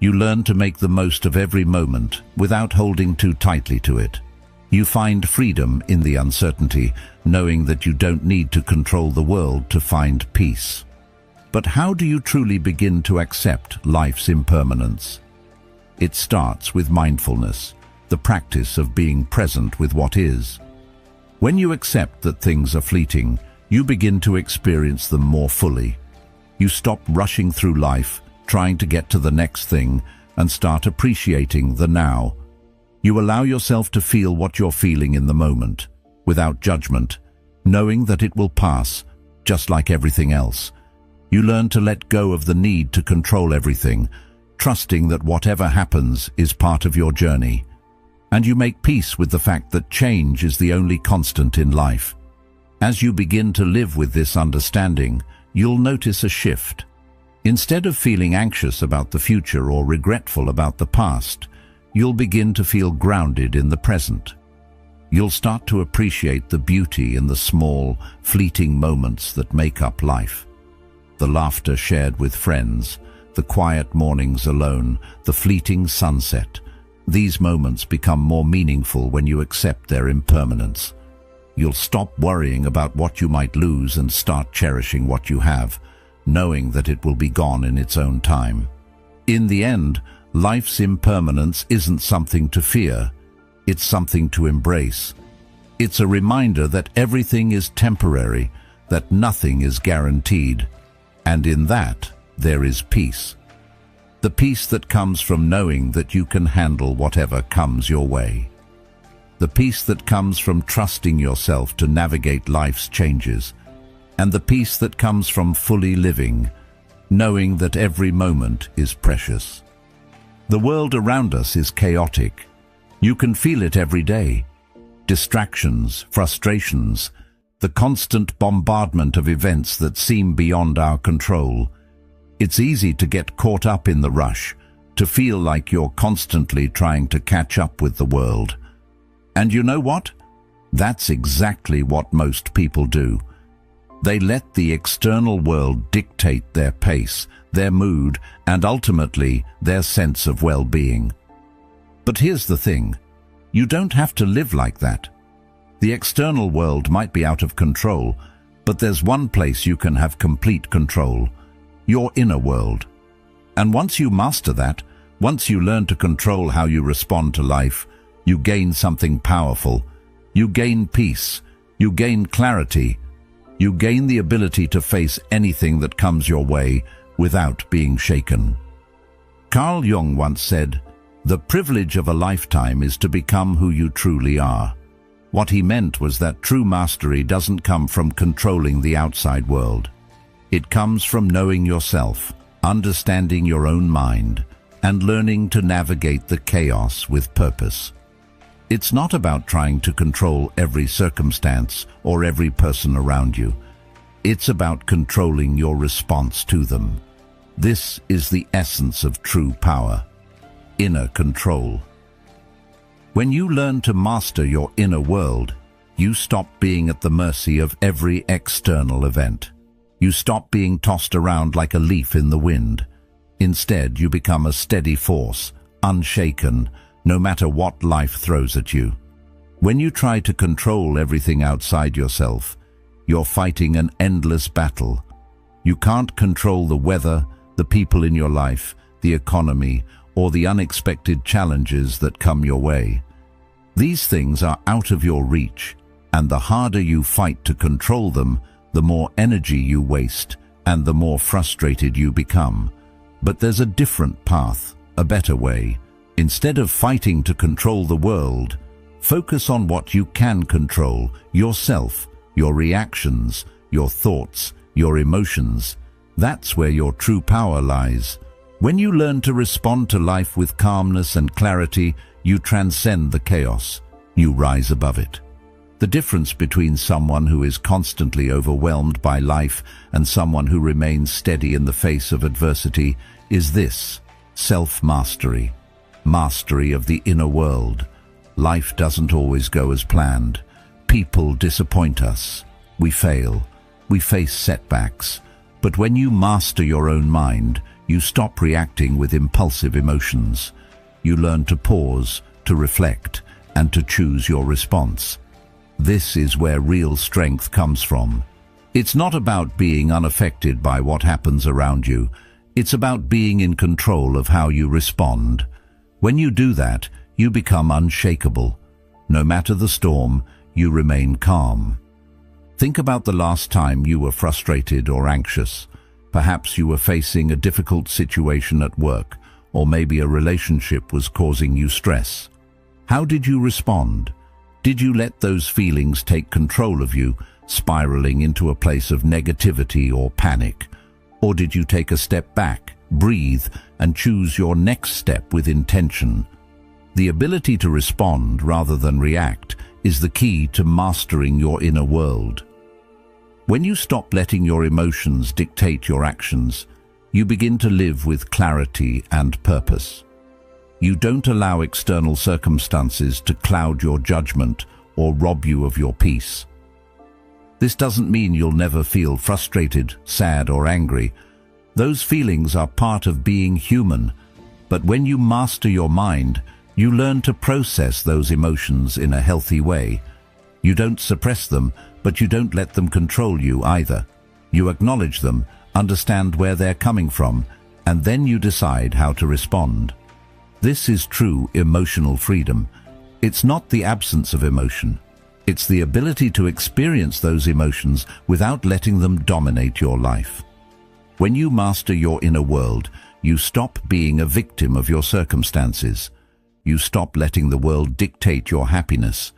You learn to make the most of every moment without holding too tightly to it. You find freedom in the uncertainty, knowing that you don't need to control the world to find peace. But how do you truly begin to accept life's impermanence? It starts with mindfulness, the practice of being present with what is. When you accept that things are fleeting, you begin to experience them more fully. You stop rushing through life, trying to get to the next thing, and start appreciating the now. You allow yourself to feel what you're feeling in the moment, without judgment, knowing that it will pass, just like everything else. You learn to let go of the need to control everything, trusting that whatever happens is part of your journey. And you make peace with the fact that change is the only constant in life. As you begin to live with this understanding, you'll notice a shift. Instead of feeling anxious about the future or regretful about the past, you'll begin to feel grounded in the present. You'll start to appreciate the beauty in the small, fleeting moments that make up life. The laughter shared with friends, the quiet mornings alone, the fleeting sunset. These moments become more meaningful when you accept their impermanence. You'll stop worrying about what you might lose and start cherishing what you have, knowing that it will be gone in its own time. In the end, life's impermanence isn't something to fear, it's something to embrace. It's a reminder that everything is temporary, that nothing is guaranteed, and in that, there is peace. The peace that comes from knowing that you can handle whatever comes your way. The peace that comes from trusting yourself to navigate life's changes, and the peace that comes from fully living, knowing that every moment is precious. The world around us is chaotic. You can feel it every day. Distractions, frustrations, the constant bombardment of events that seem beyond our control. It's easy to get caught up in the rush, to feel like you're constantly trying to catch up with the world. And you know what? That's exactly what most people do. They let the external world dictate their pace, their mood, and ultimately their sense of well-being. But here's the thing. You don't have to live like that. The external world might be out of control, but there's one place you can have complete control: your inner world. And once you master that, once you learn to control how you respond to life, you gain something powerful. You gain peace. You gain clarity. You gain the ability to face anything that comes your way without being shaken. Carl Jung once said, "The privilege of a lifetime is to become who you truly are." What he meant was that true mastery doesn't come from controlling the outside world. It comes from knowing yourself, understanding your own mind, and learning to navigate the chaos with purpose. It's not about trying to control every circumstance or every person around you. It's about controlling your response to them. This is the essence of true power: inner control. When you learn to master your inner world, you stop being at the mercy of every external event. You stop being tossed around like a leaf in the wind. Instead, you become a steady force, unshaken, no matter what life throws at you. When you try to control everything outside yourself, you're fighting an endless battle. You can't control the weather, the people in your life, the economy, or the unexpected challenges that come your way. These things are out of your reach, and the harder you fight to control them, the more energy you waste, and the more frustrated you become. But there's a different path, a better way. Instead of fighting to control the world, focus on what you can control: yourself, your reactions, your thoughts, your emotions. That's where your true power lies. When you learn to respond to life with calmness and clarity, you transcend the chaos. You rise above it. The difference between someone who is constantly overwhelmed by life and someone who remains steady in the face of adversity is this: self-mastery. Mastery of the inner world. Life doesn't always go as planned. People disappoint us. We fail. we face setbacks. But when you master your own mind, you stop reacting with impulsive emotions. You learn to pause, to reflect, and to choose your response. This is where real strength comes from. It's not about being unaffected by what happens around you. It's about being in control of how you respond. When you do that, you become unshakable. No matter the storm, you remain calm. Think about the last time you were frustrated or anxious. Perhaps you were facing a difficult situation at work, or maybe a relationship was causing you stress. How did you respond? Did you let those feelings take control of you, spiraling into a place of negativity or panic? Or did you take a step back, breathe, and choose your next step with intention? The ability to respond rather than react is the key to mastering your inner world. When you stop letting your emotions dictate your actions, you begin to live with clarity and purpose. You don't allow external circumstances to cloud your judgment or rob you of your peace. This doesn't mean you'll never feel frustrated, sad, or angry. Those feelings are part of being human. But when you master your mind, you learn to process those emotions in a healthy way. You don't suppress them, but you don't let them control you either. You acknowledge them, understand where they're coming from, and then you decide how to respond. This is true emotional freedom. It's not the absence of emotion. It's the ability to experience those emotions without letting them dominate your life. When you master your inner world, you stop being a victim of your circumstances. You stop letting the world dictate your happiness.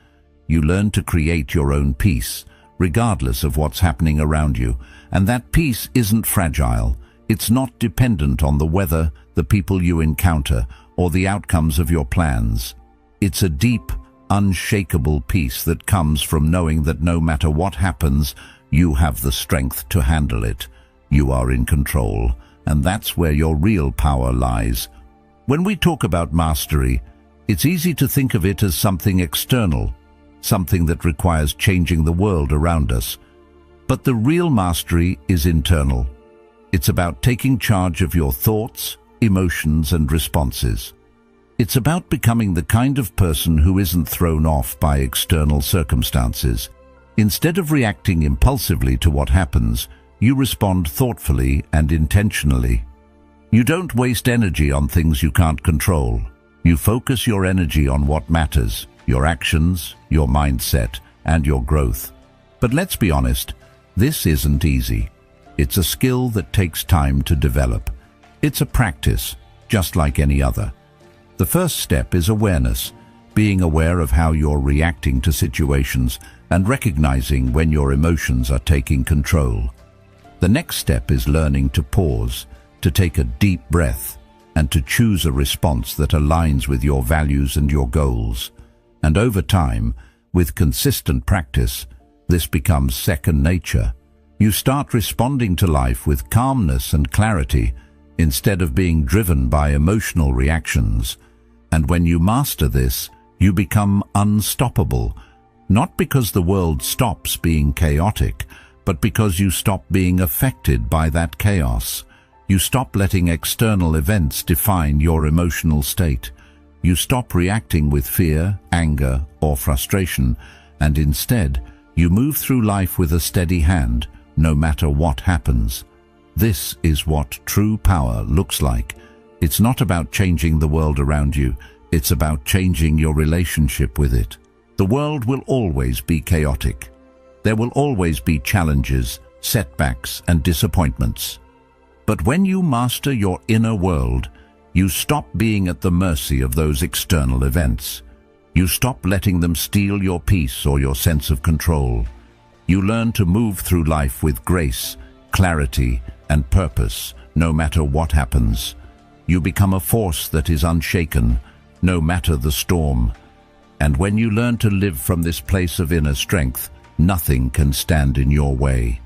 You learn to create your own peace, regardless of what's happening around you. And that peace isn't fragile. It's not dependent on the weather, the people you encounter, or the outcomes of your plans. It's a deep, unshakable peace that comes from knowing that no matter what happens, you have the strength to handle it. You are in control, and that's where your real power lies. When we talk about mastery, it's easy to think of it as something external, something that requires changing the world around us. But the real mastery is internal. It's about taking charge of your thoughts, emotions, and responses. It's about becoming the kind of person who isn't thrown off by external circumstances. Instead of reacting impulsively to what happens, you respond thoughtfully and intentionally. You don't waste energy on things you can't control. You focus your energy on what matters, your actions, your mindset, and your growth. But let's be honest, this isn't easy. It's a skill that takes time to develop. It's a practice, just like any other. The first step is awareness, being aware of how you're reacting to situations and recognizing when your emotions are taking control. The next step is learning to pause, to take a deep breath, and to choose a response that aligns with your values and your goals. And over time, with consistent practice, this becomes second nature. You start responding to life with calmness and clarity instead of being driven by emotional reactions. And when you master this, you become unstoppable, not because the world stops being chaotic, but because you stop being affected by that chaos. You stop letting external events define your emotional state. You stop reacting with fear, anger, or frustration, and instead, you move through life with a steady hand, no matter what happens. This is what true power looks like. It's not about changing the world around you, it's about changing your relationship with it. The world will always be chaotic. There will always be challenges, setbacks, and disappointments. But when you master your inner world, you stop being at the mercy of those external events. You stop letting them steal your peace or your sense of control. You learn to move through life with grace, clarity, and purpose, no matter what happens. You become a force that is unshaken, no matter the storm. And when you learn to live from this place of inner strength, nothing can stand in your way.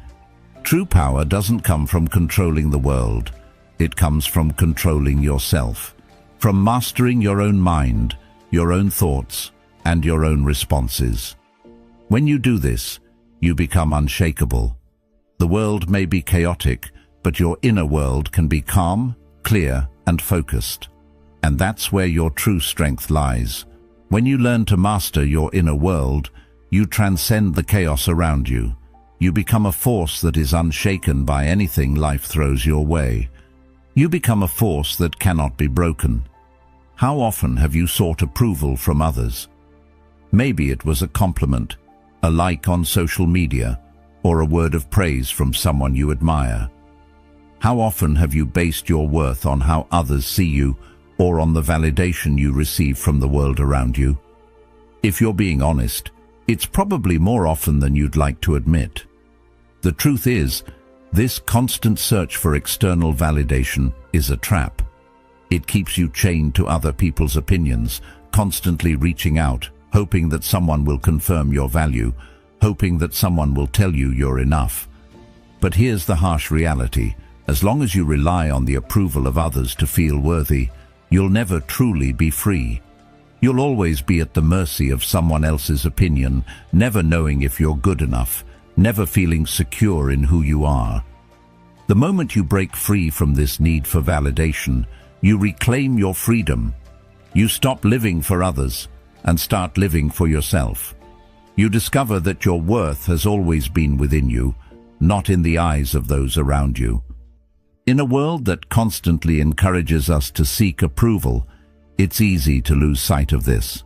True power doesn't come from controlling the world. It comes from controlling yourself, from mastering your own mind, your own thoughts, and your own responses. When you do this, you become unshakable. The world may be chaotic, but your inner world can be calm, clear, and focused. And that's where your true strength lies. When you learn to master your inner world, you transcend the chaos around you. You become a force that is unshaken by anything life throws your way. You become a force that cannot be broken. How often have you sought approval from others? Maybe it was a compliment, a like on social media, or a word of praise from someone you admire. How often have you based your worth on how others see you or on the validation you receive from the world around you? If you're being honest, it's probably more often than you'd like to admit. The truth is, this constant search for external validation is a trap. It keeps you chained to other people's opinions, constantly reaching out, hoping that someone will confirm your value, hoping that someone will tell you you're enough. But here's the harsh reality. As long as you rely on the approval of others to feel worthy, you'll never truly be free. You'll always be at the mercy of someone else's opinion, never knowing if you're good enough, never feeling secure in who you are. The moment you break free from this need for validation, you reclaim your freedom. You stop living for others and start living for yourself. You discover that your worth has always been within you, not in the eyes of those around you. In a world that constantly encourages us to seek approval, it's easy to lose sight of this.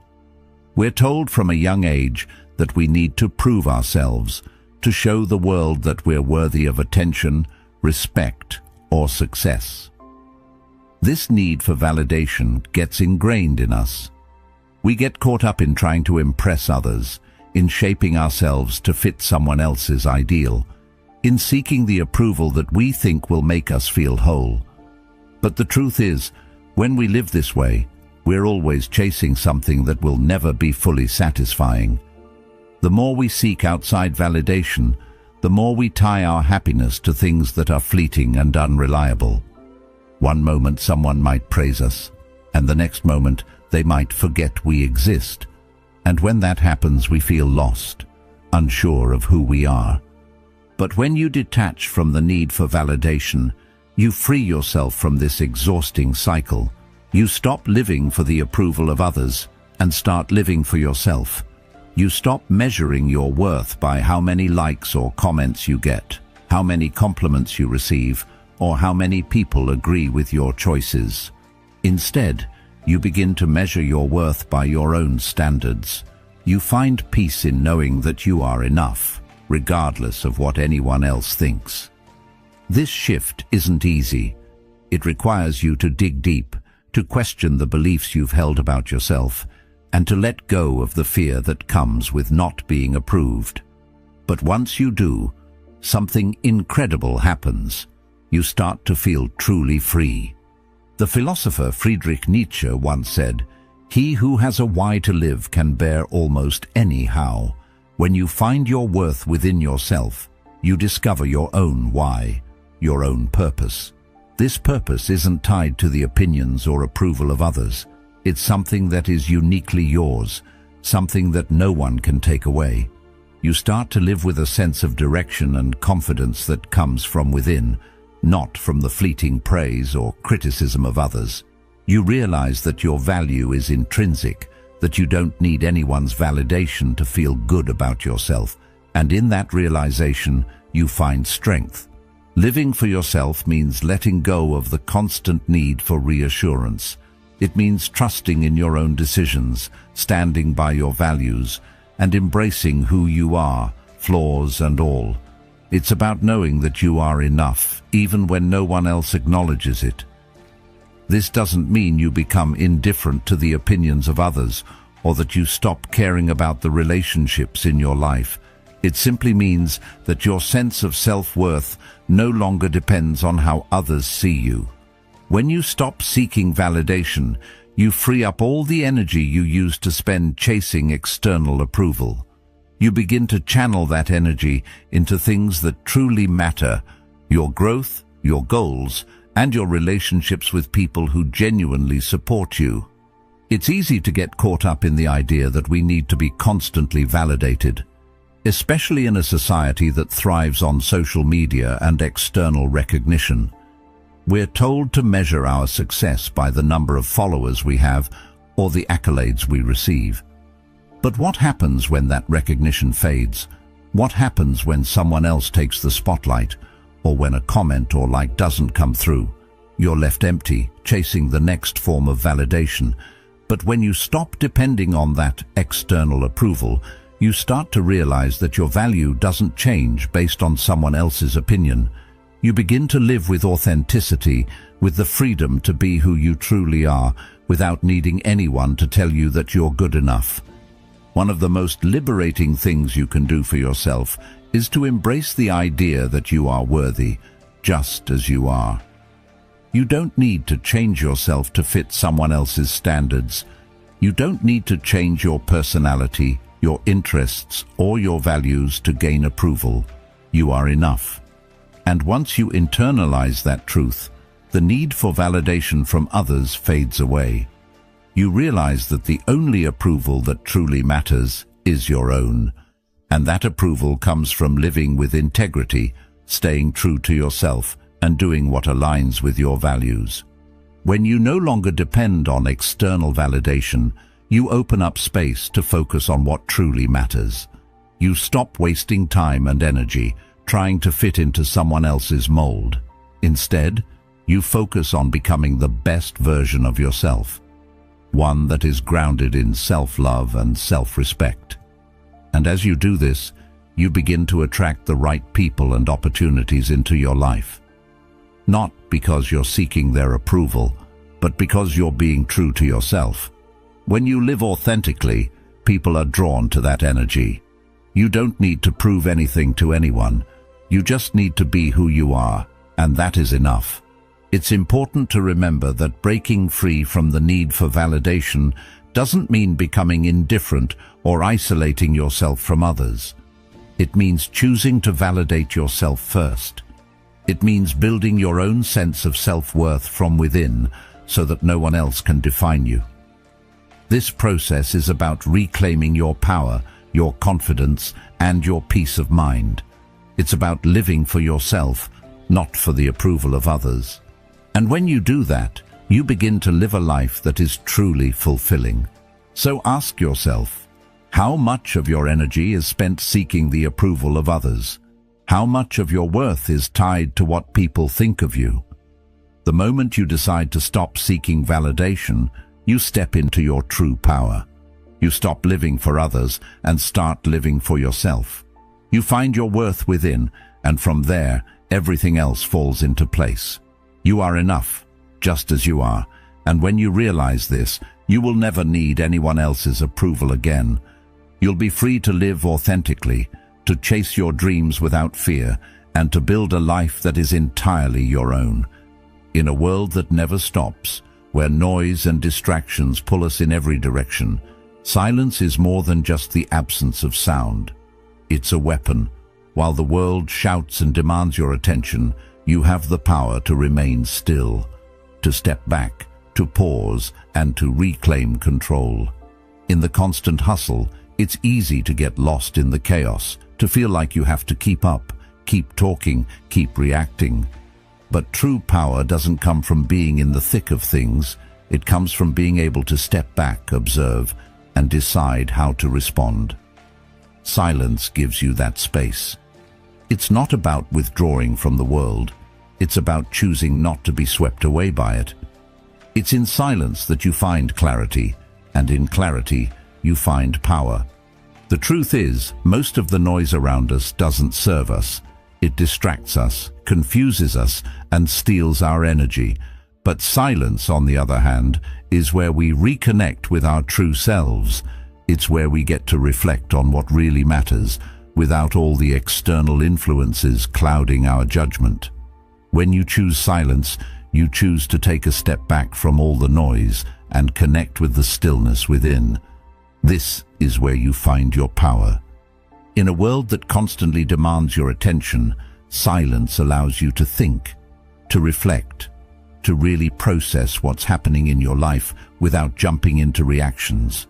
We're told from a young age that we need to prove ourselves, to show the world that we're worthy of attention, respect, or success. This need for validation gets ingrained in us. We get caught up in trying to impress others, in shaping ourselves to fit someone else's ideal, in seeking the approval that we think will make us feel whole. But the truth is, when we live this way, we're always chasing something that will never be fully satisfying. The more we seek outside validation, the more we tie our happiness to things that are fleeting and unreliable. One moment someone might praise us, and the next moment they might forget we exist. And when that happens, we feel lost, unsure of who we are. But when you detach from the need for validation, you free yourself from this exhausting cycle. You stop living for the approval of others and start living for yourself. You stop measuring your worth by how many likes or comments you get, how many compliments you receive, or how many people agree with your choices. Instead, you begin to measure your worth by your own standards. You find peace in knowing that you are enough, regardless of what anyone else thinks. This shift isn't easy. It requires you to dig deep, to question the beliefs you've held about yourself, and to let go of the fear that comes with not being approved. But once you do, something incredible happens. You start to feel truly free. The philosopher Friedrich Nietzsche once said, "He who has a why to live can bear almost any how." When you find your worth within yourself, you discover your own why, your own purpose. This purpose isn't tied to the opinions or approval of others. It's something that is uniquely yours, something that no one can take away. You start to live with a sense of direction and confidence that comes from within, not from the fleeting praise or criticism of others. You realize that your value is intrinsic, that you don't need anyone's validation to feel good about yourself, and in that realization, you find strength. Living for yourself means letting go of the constant need for reassurance. It means trusting in your own decisions, standing by your values, and embracing who you are, flaws and all. It's about knowing that you are enough, even when no one else acknowledges it. This doesn't mean you become indifferent to the opinions of others, or that you stop caring about the relationships in your life. It simply means that your sense of self-worth no longer depends on how others see you. When you stop seeking validation, you free up all the energy you used to spend chasing external approval. You begin to channel that energy into things that truly matter: your growth, your goals, and your relationships with people who genuinely support you. It's easy to get caught up in the idea that we need to be constantly validated. especially in a society that thrives on social media and external recognition. We're told to measure our success by the number of followers we have or the accolades we receive. But what happens when that recognition fades? What happens when someone else takes the spotlight, or when a comment or like doesn't come through? You're left empty, chasing the next form of validation. But when you stop depending on that external approval, you start to realize that your value doesn't change based on someone else's opinion. You begin to live with authenticity, with the freedom to be who you truly are, without needing anyone to tell you that you're good enough. One of the most liberating things you can do for yourself is to embrace the idea that you are worthy, just as you are. You don't need to change yourself to fit someone else's standards. You don't need to change your personality, your interests, or your values to gain approval. You are enough. And once you internalize that truth, the need for validation from others fades away. You realize that the only approval that truly matters is your own. And that approval comes from living with integrity, staying true to yourself, and doing what aligns with your values. When you no longer depend on external validation, you open up space to focus on what truly matters. You stop wasting time and energy trying to fit into someone else's mold. Instead, you focus on becoming the best version of yourself, one that is grounded in self-love and self-respect. And as you do this, you begin to attract the right people and opportunities into your life. Not because you're seeking their approval, but because you're being true to yourself. When you live authentically, people are drawn to that energy. You don't need to prove anything to anyone. You just need to be who you are, and that is enough. It's important to remember that breaking free from the need for validation doesn't mean becoming indifferent or isolating yourself from others. It means choosing to validate yourself first. It means building your own sense of self-worth from within so that no one else can define you. This process is about reclaiming your power, your confidence, and your peace of mind. It's about living for yourself, not for the approval of others. And when you do that, you begin to live a life that is truly fulfilling. So ask yourself, how much of your energy is spent seeking the approval of others? How much of your worth is tied to what people think of you? The moment you decide to stop seeking validation, you step into your true power. You stop living for others and start living for yourself. You find your worth within, and from there, everything else falls into place. You are enough, just as you are, and when you realize this, you will never need anyone else's approval again. You'll be free to live authentically, to chase your dreams without fear, and to build a life that is entirely your own. In a world that never stops, where noise and distractions pull us in every direction, silence is more than just the absence of sound. It's a weapon. While the world shouts and demands your attention, you have the power to remain still, to step back, to pause, and to reclaim control. In the constant hustle, it's easy to get lost in the chaos, to feel like you have to keep up, keep talking, keep reacting. But true power doesn't come from being in the thick of things. It comes from being able to step back, observe, and decide how to respond. Silence gives you that space. It's not about withdrawing from the world. It's about choosing not to be swept away by it. It's in silence that you find clarity, and in clarity, you find power. The truth is, most of the noise around us doesn't serve us. It distracts us, confuses us, and steals our energy. But silence, on the other hand, is where we reconnect with our true selves. It's where we get to reflect on what really matters, without all the external influences clouding our judgment. When you choose silence, you choose to take a step back from all the noise and connect with the stillness within. This is where you find your power. In a world that constantly demands your attention, silence allows you to think, to reflect, to really process what's happening in your life without jumping into reactions.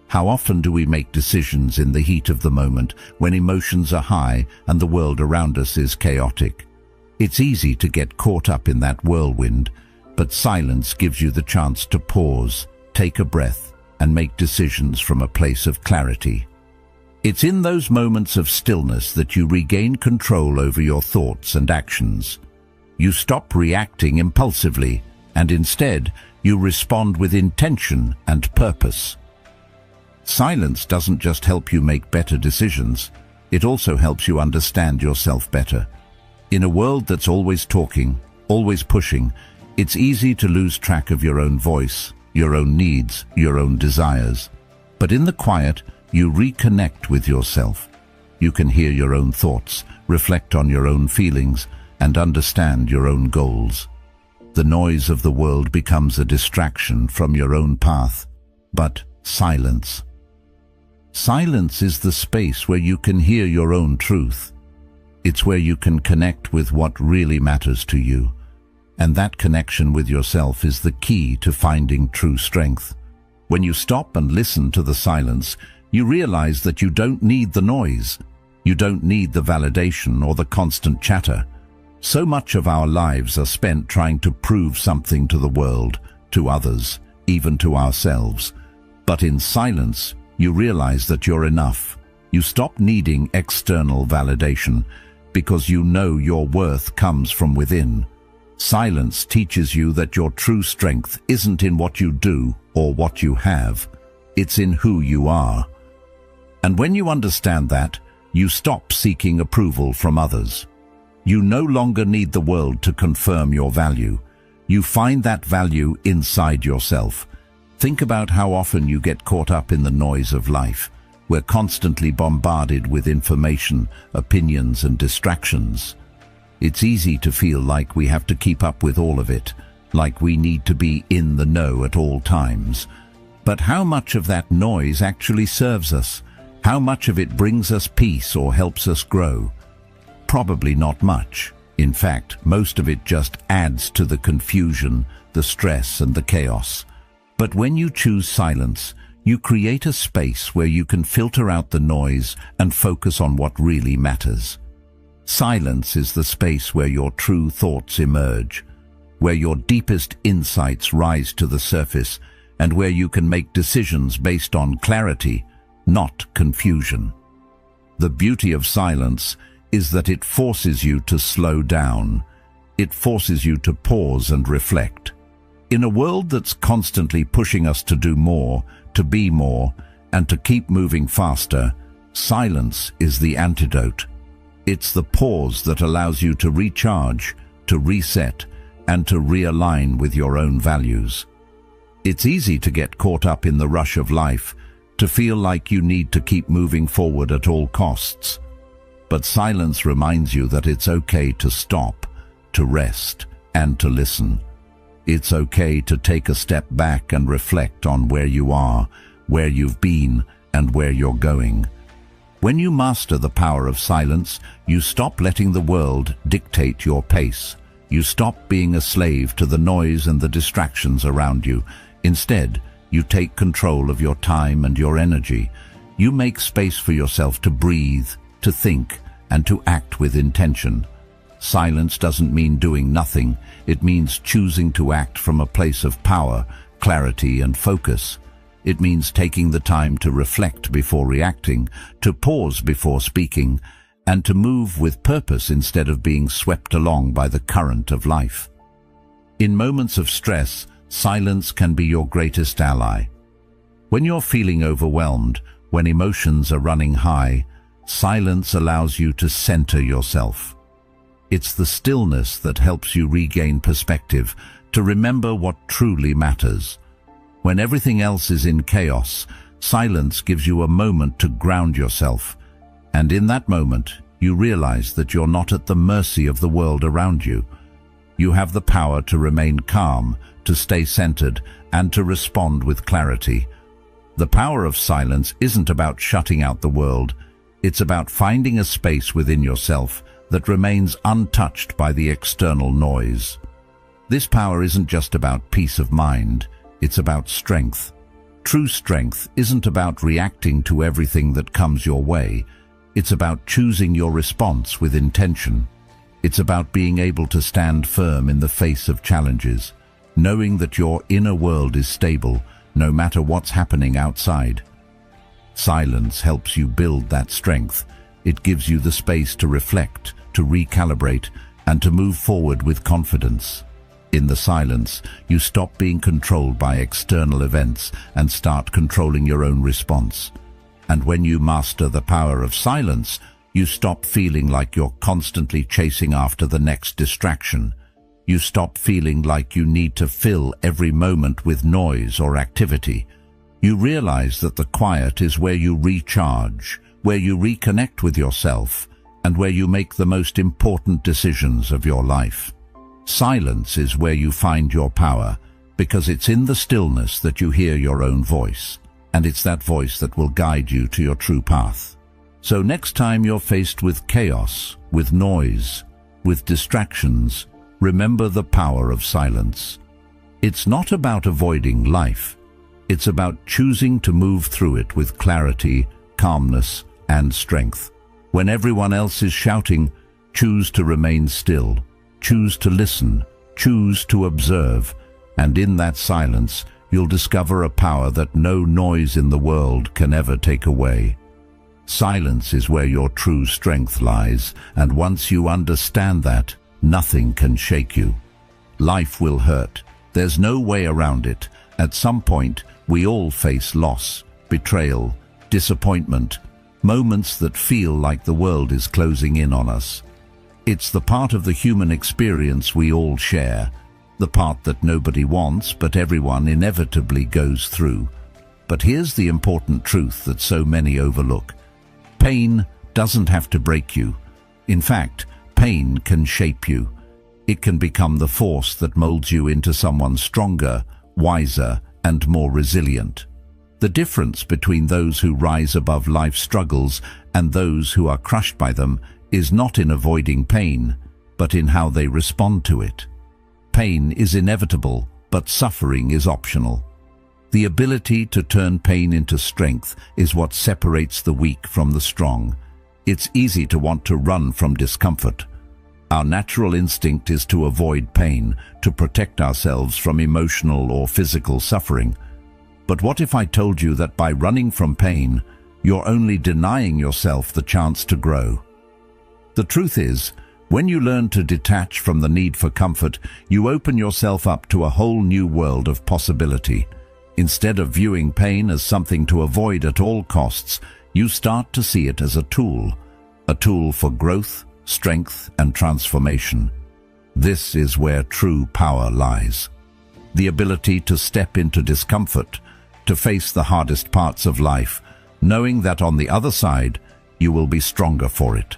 How often do we make decisions in the heat of the moment when emotions are high and the world around us is chaotic? It's easy to get caught up in that whirlwind, but silence gives you the chance to pause, take a breath, and make decisions from a place of clarity. It's in those moments of stillness that you regain control over your thoughts and actions. You stop reacting impulsively, and instead, you respond with intention and purpose. Silence doesn't just help you make better decisions, it also helps you understand yourself better. In a world that's always talking, always pushing, it's easy to lose track of your own voice, your own needs, your own desires. But in the quiet, you reconnect with yourself. You can hear your own thoughts, reflect on your own feelings, and understand your own goals. The noise of the world becomes a distraction from your own path. But silence. Silence is the space where you can hear your own truth. It's where you can connect with what really matters to you. And that connection with yourself is the key to finding true strength. When you stop and listen to the silence, you realize that you don't need the noise. You don't need the validation or the constant chatter. So much of our lives are spent trying to prove something to the world, to others, even to ourselves. But in silence, you realize that you're enough. You stop needing external validation because you know your worth comes from within. Silence teaches you that your true strength isn't in what you do or what you have. It's in who you are. And when you understand that, you stop seeking approval from others. You no longer need the world to confirm your value. You find that value inside yourself. Think about how often you get caught up in the noise of life. We're constantly bombarded with information, opinions, and distractions. It's easy to feel like we have to keep up with all of it, like we need to be in the know at all times. But how much of that noise actually serves us? How much of it brings us peace or helps us grow? Probably not much. In fact, most of it just adds to the confusion, the stress, and the chaos. But when you choose silence, you create a space where you can filter out the noise and focus on what really matters. Silence is the space where your true thoughts emerge, where your deepest insights rise to the surface, and where you can make decisions based on clarity, not confusion. The beauty of silence is that it forces you to slow down. It forces you to pause and reflect. In a world that's constantly pushing us to do more, to be more, and to keep moving faster, silence is the antidote. It's the pause that allows you to recharge, to reset, and to realign with your own values. It's easy to get caught up in the rush of life, to feel like you need to keep moving forward at all costs. But silence reminds you that it's okay to stop, to rest, and to listen. It's okay to take a step back and reflect on where you are, where you've been, and where you're going. When you master the power of silence, you stop letting the world dictate your pace. You stop being a slave to the noise and the distractions around you. Instead, you take control of your time and your energy. You make space for yourself to breathe, to think, and to act with intention. Silence doesn't mean doing nothing. It means choosing to act from a place of power, clarity, and focus. It means taking the time to reflect before reacting, to pause before speaking, and to move with purpose instead of being swept along by the current of life. In moments of stress, silence can be your greatest ally. When you're feeling overwhelmed, when emotions are running high, silence allows you to center yourself. It's the stillness that helps you regain perspective, to remember what truly matters. When everything else is in chaos, silence gives you a moment to ground yourself. And in that moment, you realize that you're not at the mercy of the world around you. You have the power to remain calm, to stay centered, and to respond with clarity. The power of silence isn't about shutting out the world. It's about finding a space within yourself that remains untouched by the external noise. This power isn't just about peace of mind, it's about strength. True strength isn't about reacting to everything that comes your way. It's about choosing your response with intention. It's about being able to stand firm in the face of challenges, knowing that your inner world is stable, no matter what's happening outside. Silence helps you build that strength. It gives you the space to reflect, to recalibrate, and to move forward with confidence. In the silence, you stop being controlled by external events and start controlling your own response. And when you master the power of silence, you stop feeling like you're constantly chasing after the next distraction. You stop feeling like you need to fill every moment with noise or activity. You realize that the quiet is where you recharge, where you reconnect with yourself, and where you make the most important decisions of your life. Silence is where you find your power, because it's in the stillness that you hear your own voice, and it's that voice that will guide you to your true path. So next time you're faced with chaos, with noise, with distractions, remember the power of silence. It's not about avoiding life. It's about choosing to move through it with clarity, calmness, and strength. When everyone else is shouting, choose to remain still. Choose to listen, choose to observe, and in that silence, you'll discover a power that no noise in the world can ever take away. Silence is where your true strength lies, and once you understand that, nothing can shake you. Life will hurt. There's no way around it. At some point, we all face loss, betrayal, disappointment, moments that feel like the world is closing in on us. It's the part of the human experience we all share, the part that nobody wants but everyone inevitably goes through. But here's the important truth that so many overlook. Pain doesn't have to break you. In fact, pain can shape you. It can become the force that molds you into someone stronger, wiser, and more resilient. The difference between those who rise above life's struggles and those who are crushed by them is not in avoiding pain, but in how they respond to it. Pain is inevitable, but suffering is optional. The ability to turn pain into strength is what separates the weak from the strong. It's easy to want to run from discomfort. Our natural instinct is to avoid pain, to protect ourselves from emotional or physical suffering. But what if I told you that by running from pain, you're only denying yourself the chance to grow? The truth is, when you learn to detach from the need for comfort, you open yourself up to a whole new world of possibility. Instead of viewing pain as something to avoid at all costs, you start to see it as a tool for growth, strength, and transformation. This is where true power lies. The ability to step into discomfort, to face the hardest parts of life, knowing that on the other side, you will be stronger for it.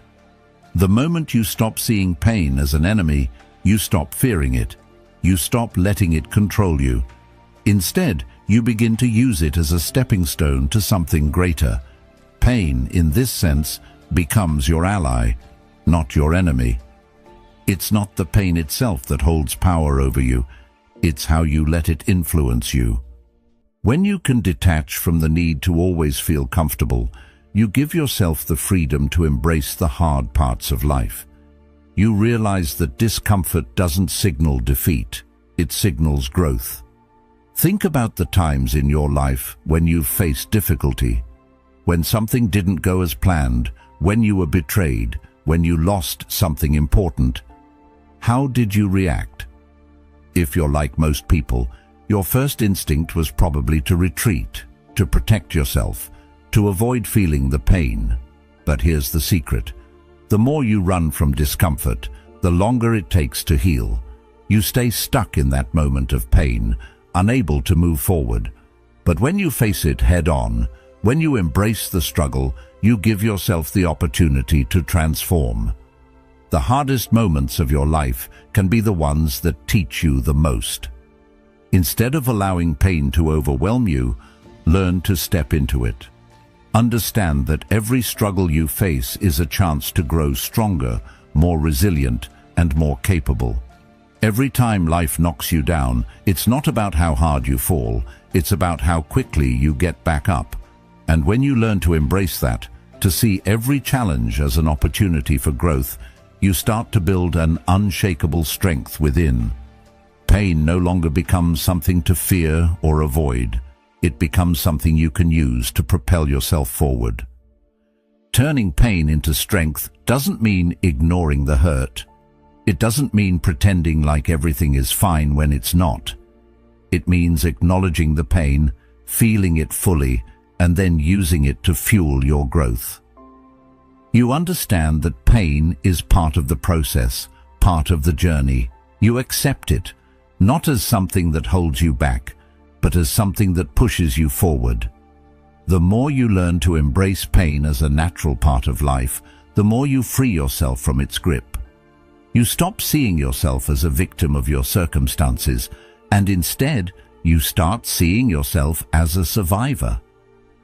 The moment you stop seeing pain as an enemy, you stop fearing it. You stop letting it control you. Instead, you begin to use it as a stepping stone to something greater. Pain, in this sense, becomes your ally, not your enemy. It's not the pain itself that holds power over you. It's how you let it influence you. When you can detach from the need to always feel comfortable, you give yourself the freedom to embrace the hard parts of life. You realize that discomfort doesn't signal defeat, it signals growth. Think about the times in your life when you've faced difficulty, when something didn't go as planned, when you were betrayed, when you lost something important. How did you react? If you're like most people, your first instinct was probably to retreat, to protect yourself, to avoid feeling the pain. But here's the secret. The more you run from discomfort, the longer it takes to heal. You stay stuck in that moment of pain, unable to move forward. But when you face it head-on, when you embrace the struggle, you give yourself the opportunity to transform. The hardest moments of your life can be the ones that teach you the most. Instead of allowing pain to overwhelm you, learn to step into it. Understand that every struggle you face is a chance to grow stronger, more resilient, and more capable. Every time life knocks you down, it's not about how hard you fall, It's about how quickly you get back up. And when you learn to embrace that, to see every challenge as an opportunity for growth, you start to build an unshakable strength within. Pain no longer becomes something to fear or avoid. It becomes something you can use to propel yourself forward. Turning pain into strength doesn't mean ignoring the hurt. It doesn't mean pretending like everything is fine when it's not. It means acknowledging the pain, feeling it fully, and then using it to fuel your growth. You understand that pain is part of the process, part of the journey. You accept it, not as something that holds you back, but as something that pushes you forward. The more you learn to embrace pain as a natural part of life, the more you free yourself from its grip. You stop seeing yourself as a victim of your circumstances, and instead, you start seeing yourself as a survivor.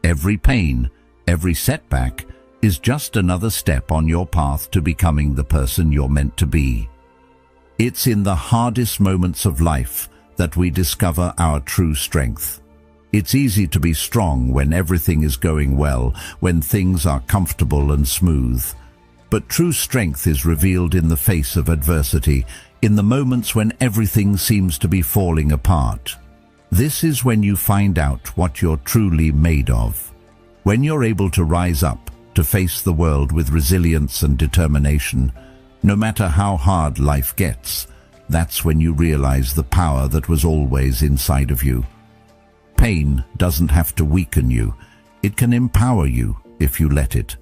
Every pain, every setback, is just another step on your path to becoming the person you're meant to be. It's in the hardest moments of life that we discover our true strength. It's easy to be strong when everything is going well, when things are comfortable and smooth. But true strength is revealed in the face of adversity, in the moments when everything seems to be falling apart. This is when you find out what you're truly made of. When you're able to rise up, to face the world with resilience and determination, no matter how hard life gets, that's when you realize the power that was always inside of you. Pain doesn't have to weaken you. It can empower you if you let it.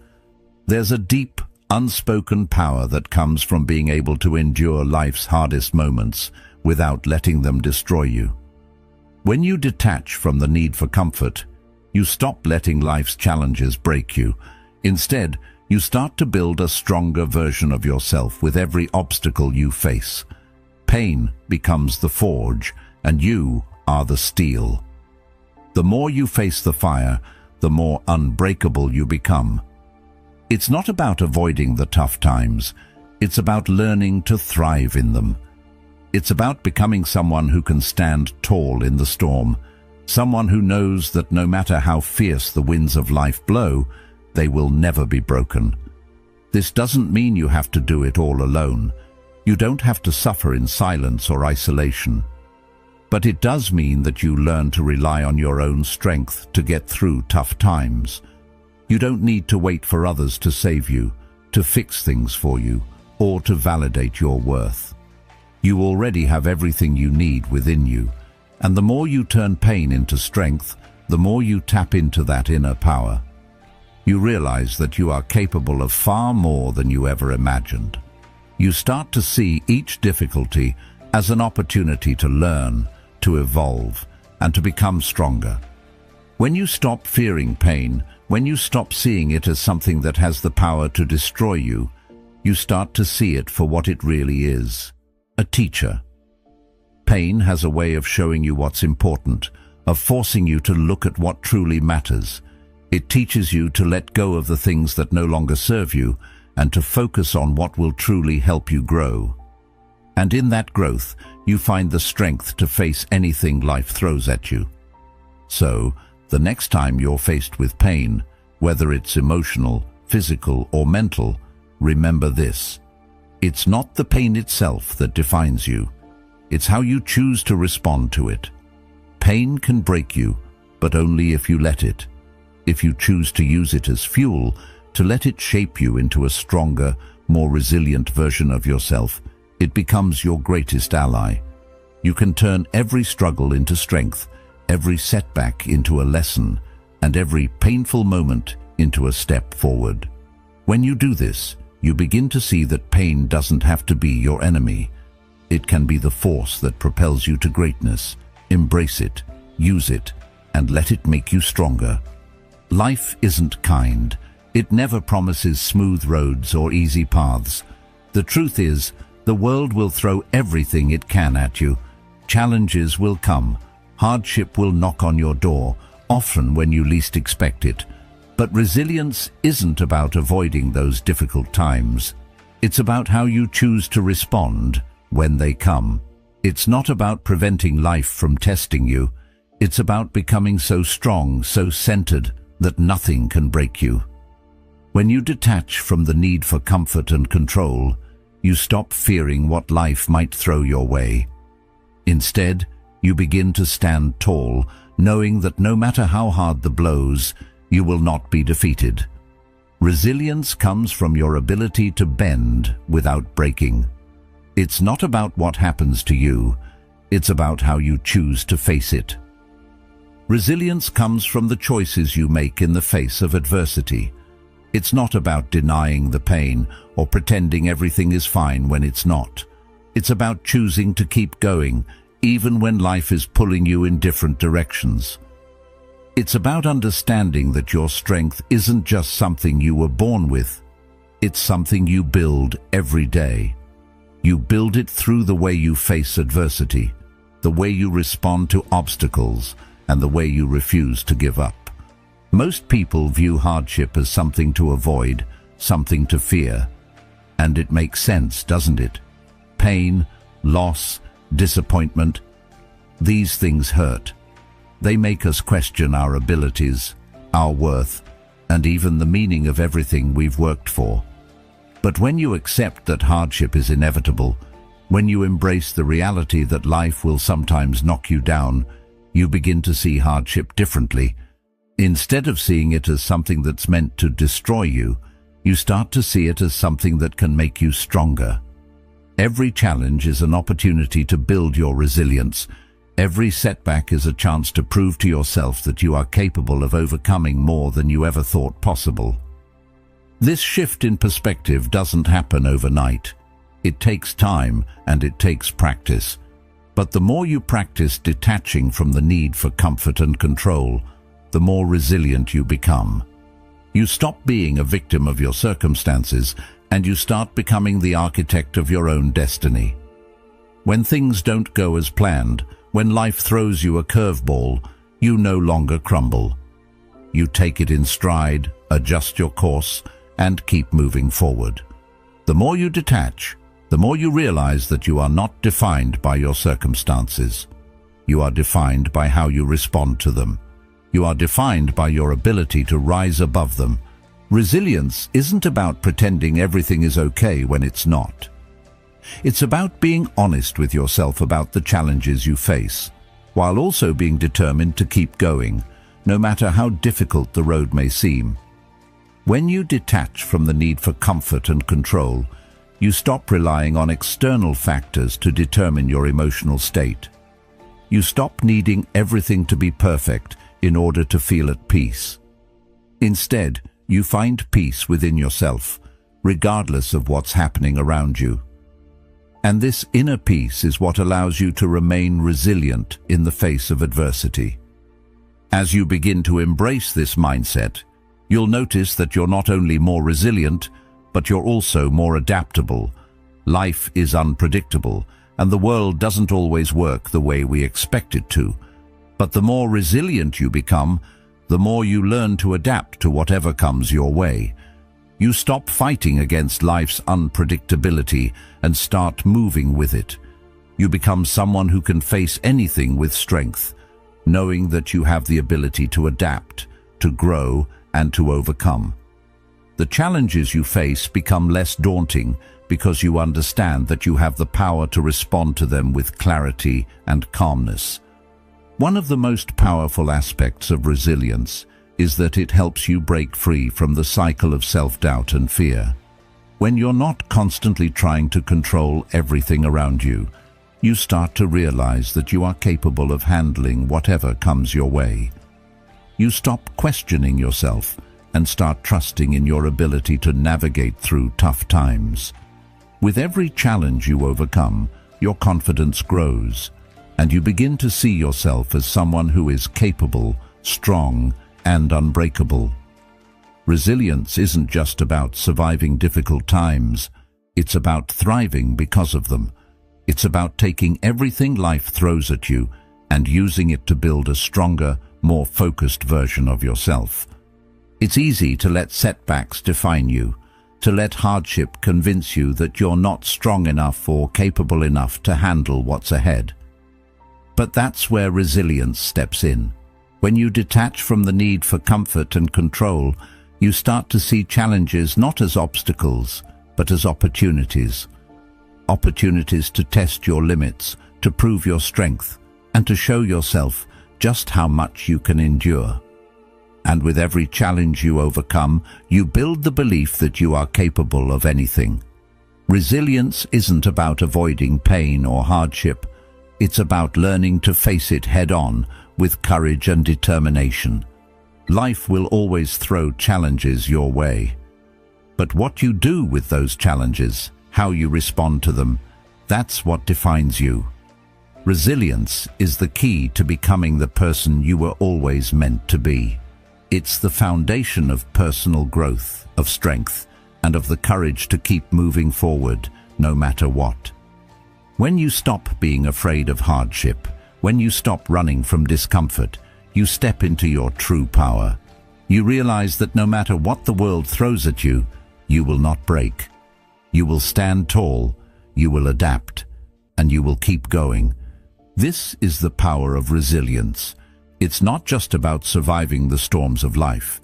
There's a deep, unspoken power that comes from being able to endure life's hardest moments without letting them destroy you. When you detach from the need for comfort, you stop letting life's challenges break you. Instead, you start to build a stronger version of yourself with every obstacle you face. Pain becomes the forge, and you are the steel. The more you face the fire, the more unbreakable you become. It's not about avoiding the tough times. It's about learning to thrive in them. It's about becoming someone who can stand tall in the storm, someone who knows that no matter how fierce the winds of life blow, they will never be broken. This doesn't mean you have to do it all alone. You don't have to suffer in silence or isolation. But it does mean that you learn to rely on your own strength to get through tough times. You don't need to wait for others to save you, to fix things for you, or to validate your worth. You already have everything you need within you, and the more you turn pain into strength, the more you tap into that inner power. You realize that you are capable of far more than you ever imagined. You start to see each difficulty as an opportunity to learn, to evolve, and to become stronger. When you stop fearing pain, when you stop seeing it as something that has the power to destroy you, you start to see it for what it really is, a teacher. Pain has a way of showing you what's important, of forcing you to look at what truly matters. It teaches you to let go of the things that no longer serve you and to focus on what will truly help you grow. And in that growth, you find the strength to face anything life throws at you. So, the next time you're faced with pain, whether it's emotional, physical, or mental, remember this. It's not the pain itself that defines you. It's how you choose to respond to it. Pain can break you, but only if you let it. If you choose to use it as fuel, to let it shape you into a stronger, more resilient version of yourself, it becomes your greatest ally. You can turn every struggle into strength, every setback into a lesson, and every painful moment into a step forward. When you do this, you begin to see that pain doesn't have to be your enemy. It can be the force that propels you to greatness. Embrace it, use it, and let it make you stronger. Life isn't kind. It never promises smooth roads or easy paths. The truth is, the world will throw everything it can at you. Challenges will come. Hardship will knock on your door, often when you least expect it. But resilience isn't about avoiding those difficult times. It's about how you choose to respond when they come. It's not about preventing life from testing you. It's about becoming so strong, so centered, that nothing can break you. When you detach from the need for comfort and control, you stop fearing what life might throw your way. Instead, you begin to stand tall, knowing that no matter how hard the blows, you will not be defeated. Resilience comes from your ability to bend without breaking. It's not about what happens to you, it's about how you choose to face it. Resilience comes from the choices you make in the face of adversity. It's not about denying the pain or pretending everything is fine when it's not. It's about choosing to keep going, even when life is pulling you in different directions. It's about understanding that your strength isn't just something you were born with. It's something you build every day. You build it through the way you face adversity, the way you respond to obstacles, and the way you refuse to give up. Most people view hardship as something to avoid, something to fear. And it makes sense, doesn't it? Pain, loss, disappointment, these things hurt. They make us question our abilities, our worth, and even the meaning of everything we've worked for. But when you accept that hardship is inevitable, when you embrace the reality that life will sometimes knock you down, you begin to see hardship differently. Instead of seeing it as something that's meant to destroy you, you start to see it as something that can make you stronger. Every challenge is an opportunity to build your resilience. Every setback is a chance to prove to yourself that you are capable of overcoming more than you ever thought possible. This shift in perspective doesn't happen overnight. It takes time and it takes practice. But the more you practice detaching from the need for comfort and control, the more resilient you become. You stop being a victim of your circumstances and you start becoming the architect of your own destiny. When things don't go as planned, when life throws you a curveball, you no longer crumble. You take it in stride, adjust your course, and keep moving forward. The more you detach, the more you realize that you are not defined by your circumstances. You are defined by how you respond to them. You are defined by your ability to rise above them. Resilience isn't about pretending everything is okay when it's not. It's about being honest with yourself about the challenges you face, while also being determined to keep going, no matter how difficult the road may seem. When you detach from the need for comfort and control, you stop relying on external factors to determine your emotional state. You stop needing everything to be perfect in order to feel at peace. Instead, you find peace within yourself, regardless of what's happening around you. And this inner peace is what allows you to remain resilient in the face of adversity. As you begin to embrace this mindset, you'll notice that you're not only more resilient, but you're also more adaptable. Life is unpredictable, and the world doesn't always work the way we expect it to. But the more resilient you become, the more you learn to adapt to whatever comes your way. You stop fighting against life's unpredictability and start moving with it. You become someone who can face anything with strength, knowing that you have the ability to adapt, to grow, and to overcome. The challenges you face become less daunting because you understand that you have the power to respond to them with clarity and calmness. One of the most powerful aspects of resilience is that it helps you break free from the cycle of self-doubt and fear. When you're not constantly trying to control everything around you, you start to realize that you are capable of handling whatever comes your way. You stop questioning yourself and start trusting in your ability to navigate through tough times. With every challenge you overcome, your confidence grows, and you begin to see yourself as someone who is capable, strong, and unbreakable. Resilience isn't just about surviving difficult times, it's about thriving because of them. It's about taking everything life throws at you and using it to build a stronger, more focused version of yourself. It's easy to let setbacks define you, to let hardship convince you that you're not strong enough or capable enough to handle what's ahead. But that's where resilience steps in. When you detach from the need for comfort and control, you start to see challenges not as obstacles, but as opportunities. Opportunities to test your limits, to prove your strength, and to show yourself just how much you can endure. And with every challenge you overcome, you build the belief that you are capable of anything. Resilience isn't about avoiding pain or hardship. It's about learning to face it head-on with courage and determination. Life will always throw challenges your way. But what you do with those challenges, how you respond to them, that's what defines you. Resilience is the key to becoming the person you were always meant to be. It's the foundation of personal growth, of strength, and of the courage to keep moving forward, no matter what. When you stop being afraid of hardship, when you stop running from discomfort, you step into your true power. You realize that no matter what the world throws at you, you will not break. You will stand tall, you will adapt, and you will keep going. This is the power of resilience. It's not just about surviving the storms of life.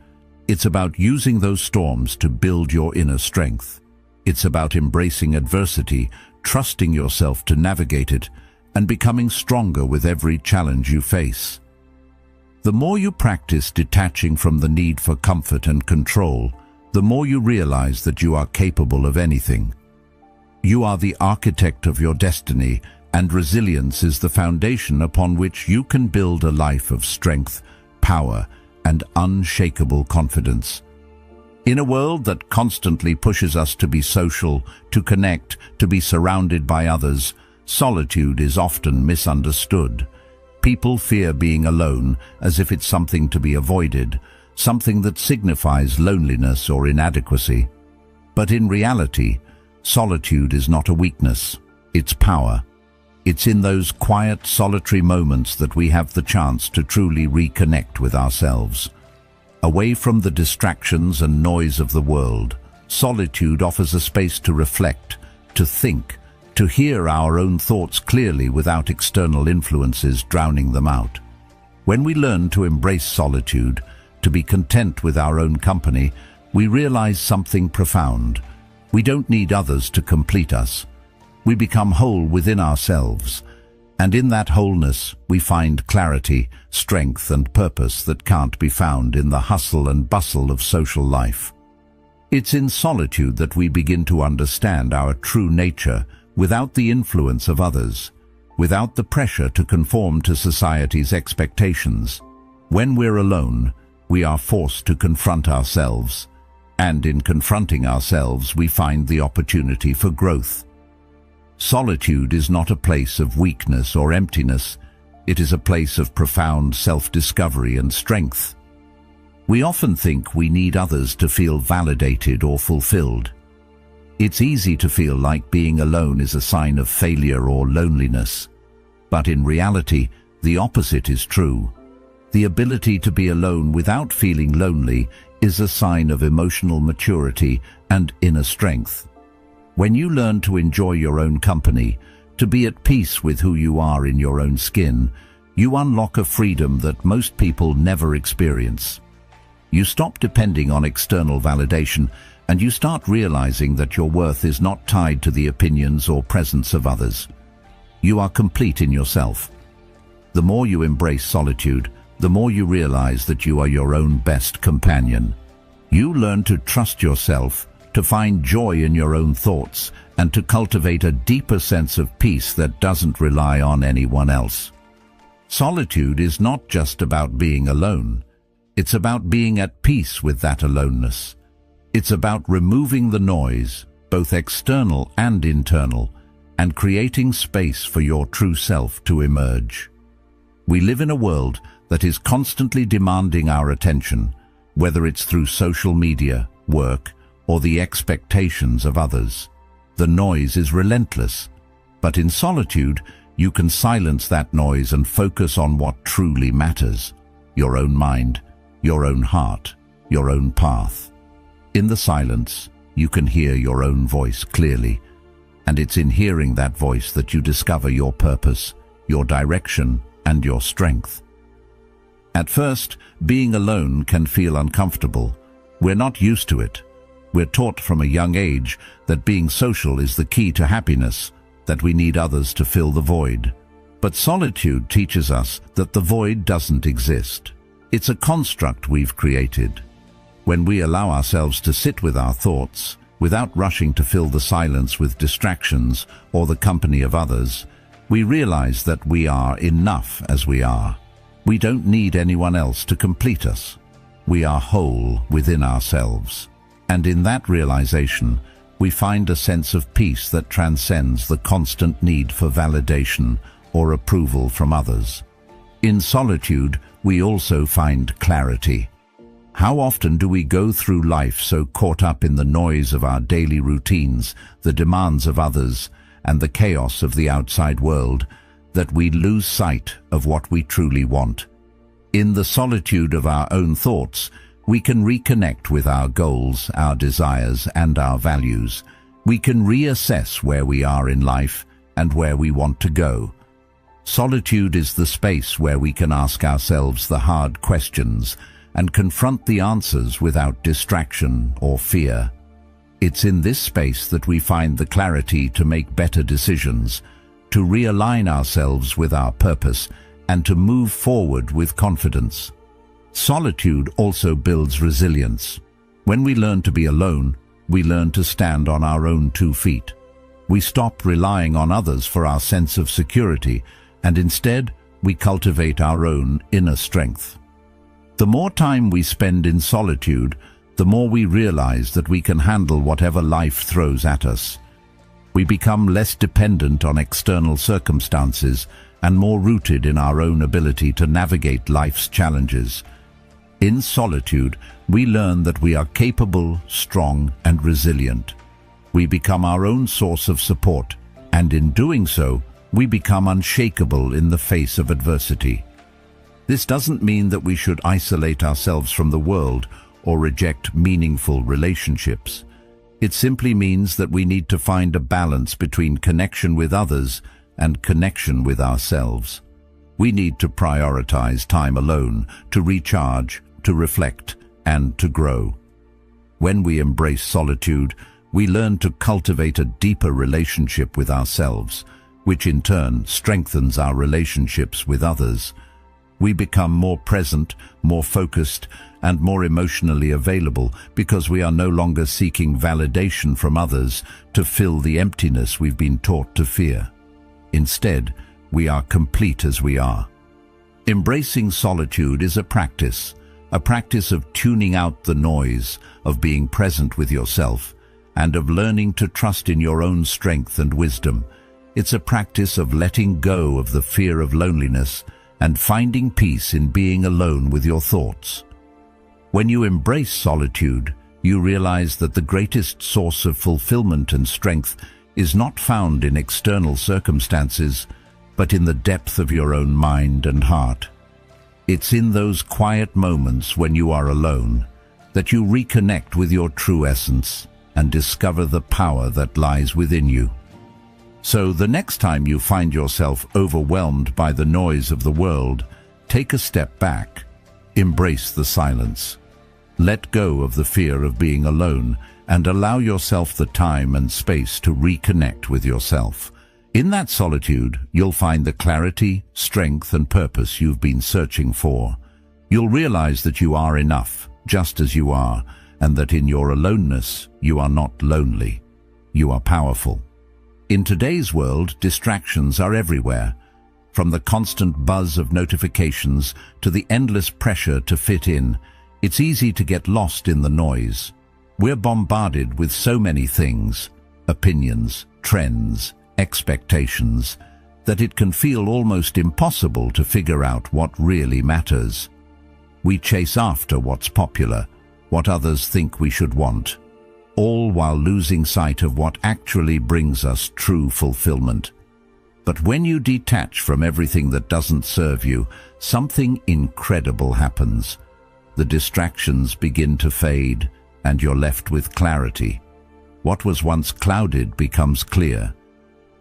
It's about using those storms to build your inner strength. It's about embracing adversity, trusting yourself to navigate it, and becoming stronger with every challenge you face. The more you practice detaching from the need for comfort and control, the more you realize that you are capable of anything. You are the architect of your destiny, and resilience is the foundation upon which you can build a life of strength, power, and unshakable confidence. In a world that constantly pushes us to be social, to connect, to be surrounded by others, solitude is often misunderstood. People fear being alone as if it's something to be avoided, something that signifies loneliness or inadequacy. But in reality, solitude is not a weakness, it's power. It's in those quiet, solitary moments that we have the chance to truly reconnect with ourselves. Away from the distractions and noise of the world, solitude offers a space to reflect, to think, to hear our own thoughts clearly without external influences drowning them out. When we learn to embrace solitude, to be content with our own company, we realize something profound. We don't need others to complete us. We become whole within ourselves, and in that wholeness we find clarity, strength and purpose that can't be found in the hustle and bustle of social life. It's in solitude that we begin to understand our true nature without the influence of others, without the pressure to conform to society's expectations. When we're alone, we are forced to confront ourselves, and in confronting ourselves we find the opportunity for growth. Solitude is not a place of weakness or emptiness. It is a place of profound self-discovery and strength. We often think we need others to feel validated or fulfilled. It's easy to feel like being alone is a sign of failure or loneliness. But in reality, the opposite is true. The ability to be alone without feeling lonely is a sign of emotional maturity and inner strength. When you learn to enjoy your own company, to be at peace with who you are in your own skin, you unlock a freedom that most people never experience. You stop depending on external validation, and you start realizing that your worth is not tied to the opinions or presence of others. You are complete in yourself. The more you embrace solitude, the more you realize that you are your own best companion. You learn to trust yourself, to find joy in your own thoughts, and to cultivate a deeper sense of peace that doesn't rely on anyone else. Solitude is not just about being alone. It's about being at peace with that aloneness. It's about removing the noise, both external and internal, and creating space for your true self to emerge. We live in a world that is constantly demanding our attention, whether it's through social media, work, or the expectations of others. The noise is relentless, but in solitude, you can silence that noise and focus on what truly matters: your own mind, your own heart, your own path. In the silence, you can hear your own voice clearly, and it's in hearing that voice that you discover your purpose, your direction, and your strength. At first, being alone can feel uncomfortable. We're not used to it. We're taught from a young age that being social is the key to happiness, that we need others to fill the void. But solitude teaches us that the void doesn't exist. It's a construct we've created. When we allow ourselves to sit with our thoughts, without rushing to fill the silence with distractions or the company of others, we realize that we are enough as we are. We don't need anyone else to complete us. We are whole within ourselves. And in that realization, we find a sense of peace that transcends the constant need for validation or approval from others. In solitude, we also find clarity. How often do we go through life so caught up in the noise of our daily routines, the demands of others, and the chaos of the outside world, that we lose sight of what we truly want? In the solitude of our own thoughts, we can reconnect with our goals, our desires, and our values. We can reassess where we are in life and where we want to go. Solitude is the space where we can ask ourselves the hard questions and confront the answers without distraction or fear. It's in this space that we find the clarity to make better decisions, to realign ourselves with our purpose, and to move forward with confidence. Solitude also builds resilience. When we learn to be alone, we learn to stand on our own 2 feet. We stop relying on others for our sense of security, and instead, we cultivate our own inner strength. The more time we spend in solitude, the more we realize that we can handle whatever life throws at us. We become less dependent on external circumstances and more rooted in our own ability to navigate life's challenges. In solitude, we learn that we are capable, strong, and resilient. We become our own source of support, and in doing so, we become unshakable in the face of adversity. This doesn't mean that we should isolate ourselves from the world or reject meaningful relationships. It simply means that we need to find a balance between connection with others and connection with ourselves. We need to prioritize time alone, to recharge, to reflect, and to grow. When we embrace solitude, we learn to cultivate a deeper relationship with ourselves, which in turn strengthens our relationships with others. We become more present, more focused, and more emotionally available because we are no longer seeking validation from others to fill the emptiness we've been taught to fear. Instead, we are complete as we are. Embracing solitude is a practice of tuning out the noise, of being present with yourself, and of learning to trust in your own strength and wisdom. It's a practice of letting go of the fear of loneliness and finding peace in being alone with your thoughts. When you embrace solitude, you realize that the greatest source of fulfillment and strength is not found in external circumstances, but in the depth of your own mind and heart. It's in those quiet moments when you are alone that you reconnect with your true essence and discover the power that lies within you. So the next time you find yourself overwhelmed by the noise of the world, take a step back, embrace the silence. Let go of the fear of being alone and allow yourself the time and space to reconnect with yourself. In that solitude, you'll find the clarity, strength, and purpose you've been searching for. You'll realize that you are enough, just as you are, and that in your aloneness, you are not lonely. You are powerful. In today's world, distractions are everywhere. From the constant buzz of notifications to the endless pressure to fit in, it's easy to get lost in the noise. We're bombarded with so many things, opinions, trends, expectations, that it can feel almost impossible to figure out what really matters. We chase after what's popular, what others think we should want, all while losing sight of what actually brings us true fulfillment. But when you detach from everything that doesn't serve you, something incredible happens. The distractions begin to fade, and you're left with clarity. What was once clouded becomes clear.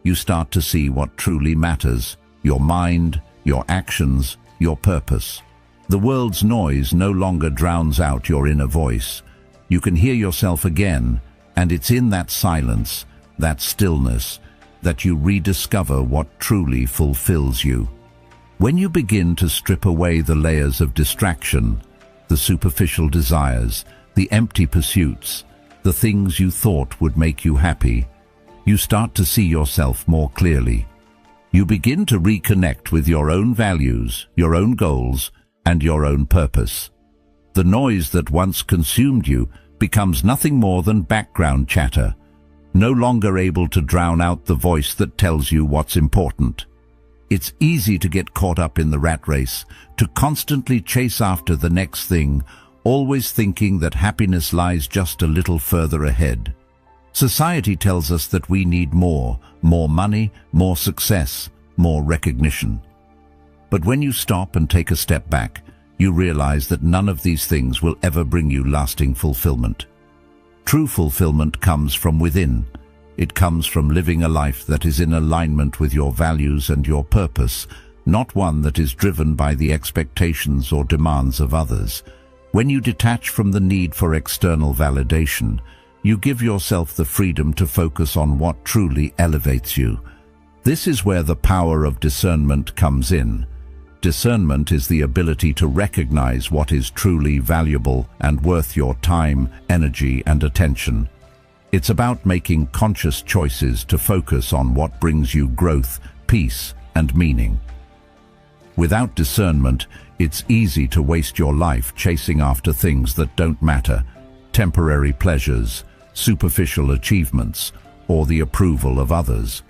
You start to see what truly matters, your mind, your actions, your purpose. The world's noise no longer drowns out your inner voice. You can hear yourself again, and it's in that silence, that stillness, that you rediscover what truly fulfills you. When you begin to strip away the layers of distraction, the superficial desires, the empty pursuits, the things you thought would make you happy, you start to see yourself more clearly. You begin to reconnect with your own values, your own goals, and your own purpose. The noise that once consumed you becomes nothing more than background chatter, no longer able to drown out the voice that tells you what's important. It's easy to get caught up in the rat race, to constantly chase after the next thing, always thinking that happiness lies just a little further ahead. Society tells us that we need more money, more success, more recognition. But when you stop and take a step back, you realize that none of these things will ever bring you lasting fulfillment. True fulfillment comes from within. It comes from living a life that is in alignment with your values and your purpose, not one that is driven by the expectations or demands of others. When you detach from the need for external validation, you give yourself the freedom to focus on what truly elevates you. This is where the power of discernment comes in. Discernment is the ability to recognize what is truly valuable and worth your time, energy, and attention. It's about making conscious choices to focus on what brings you growth, peace, and meaning. Without discernment, it's easy to waste your life chasing after things that don't matter, temporary pleasures, superficial achievements, or the approval of others.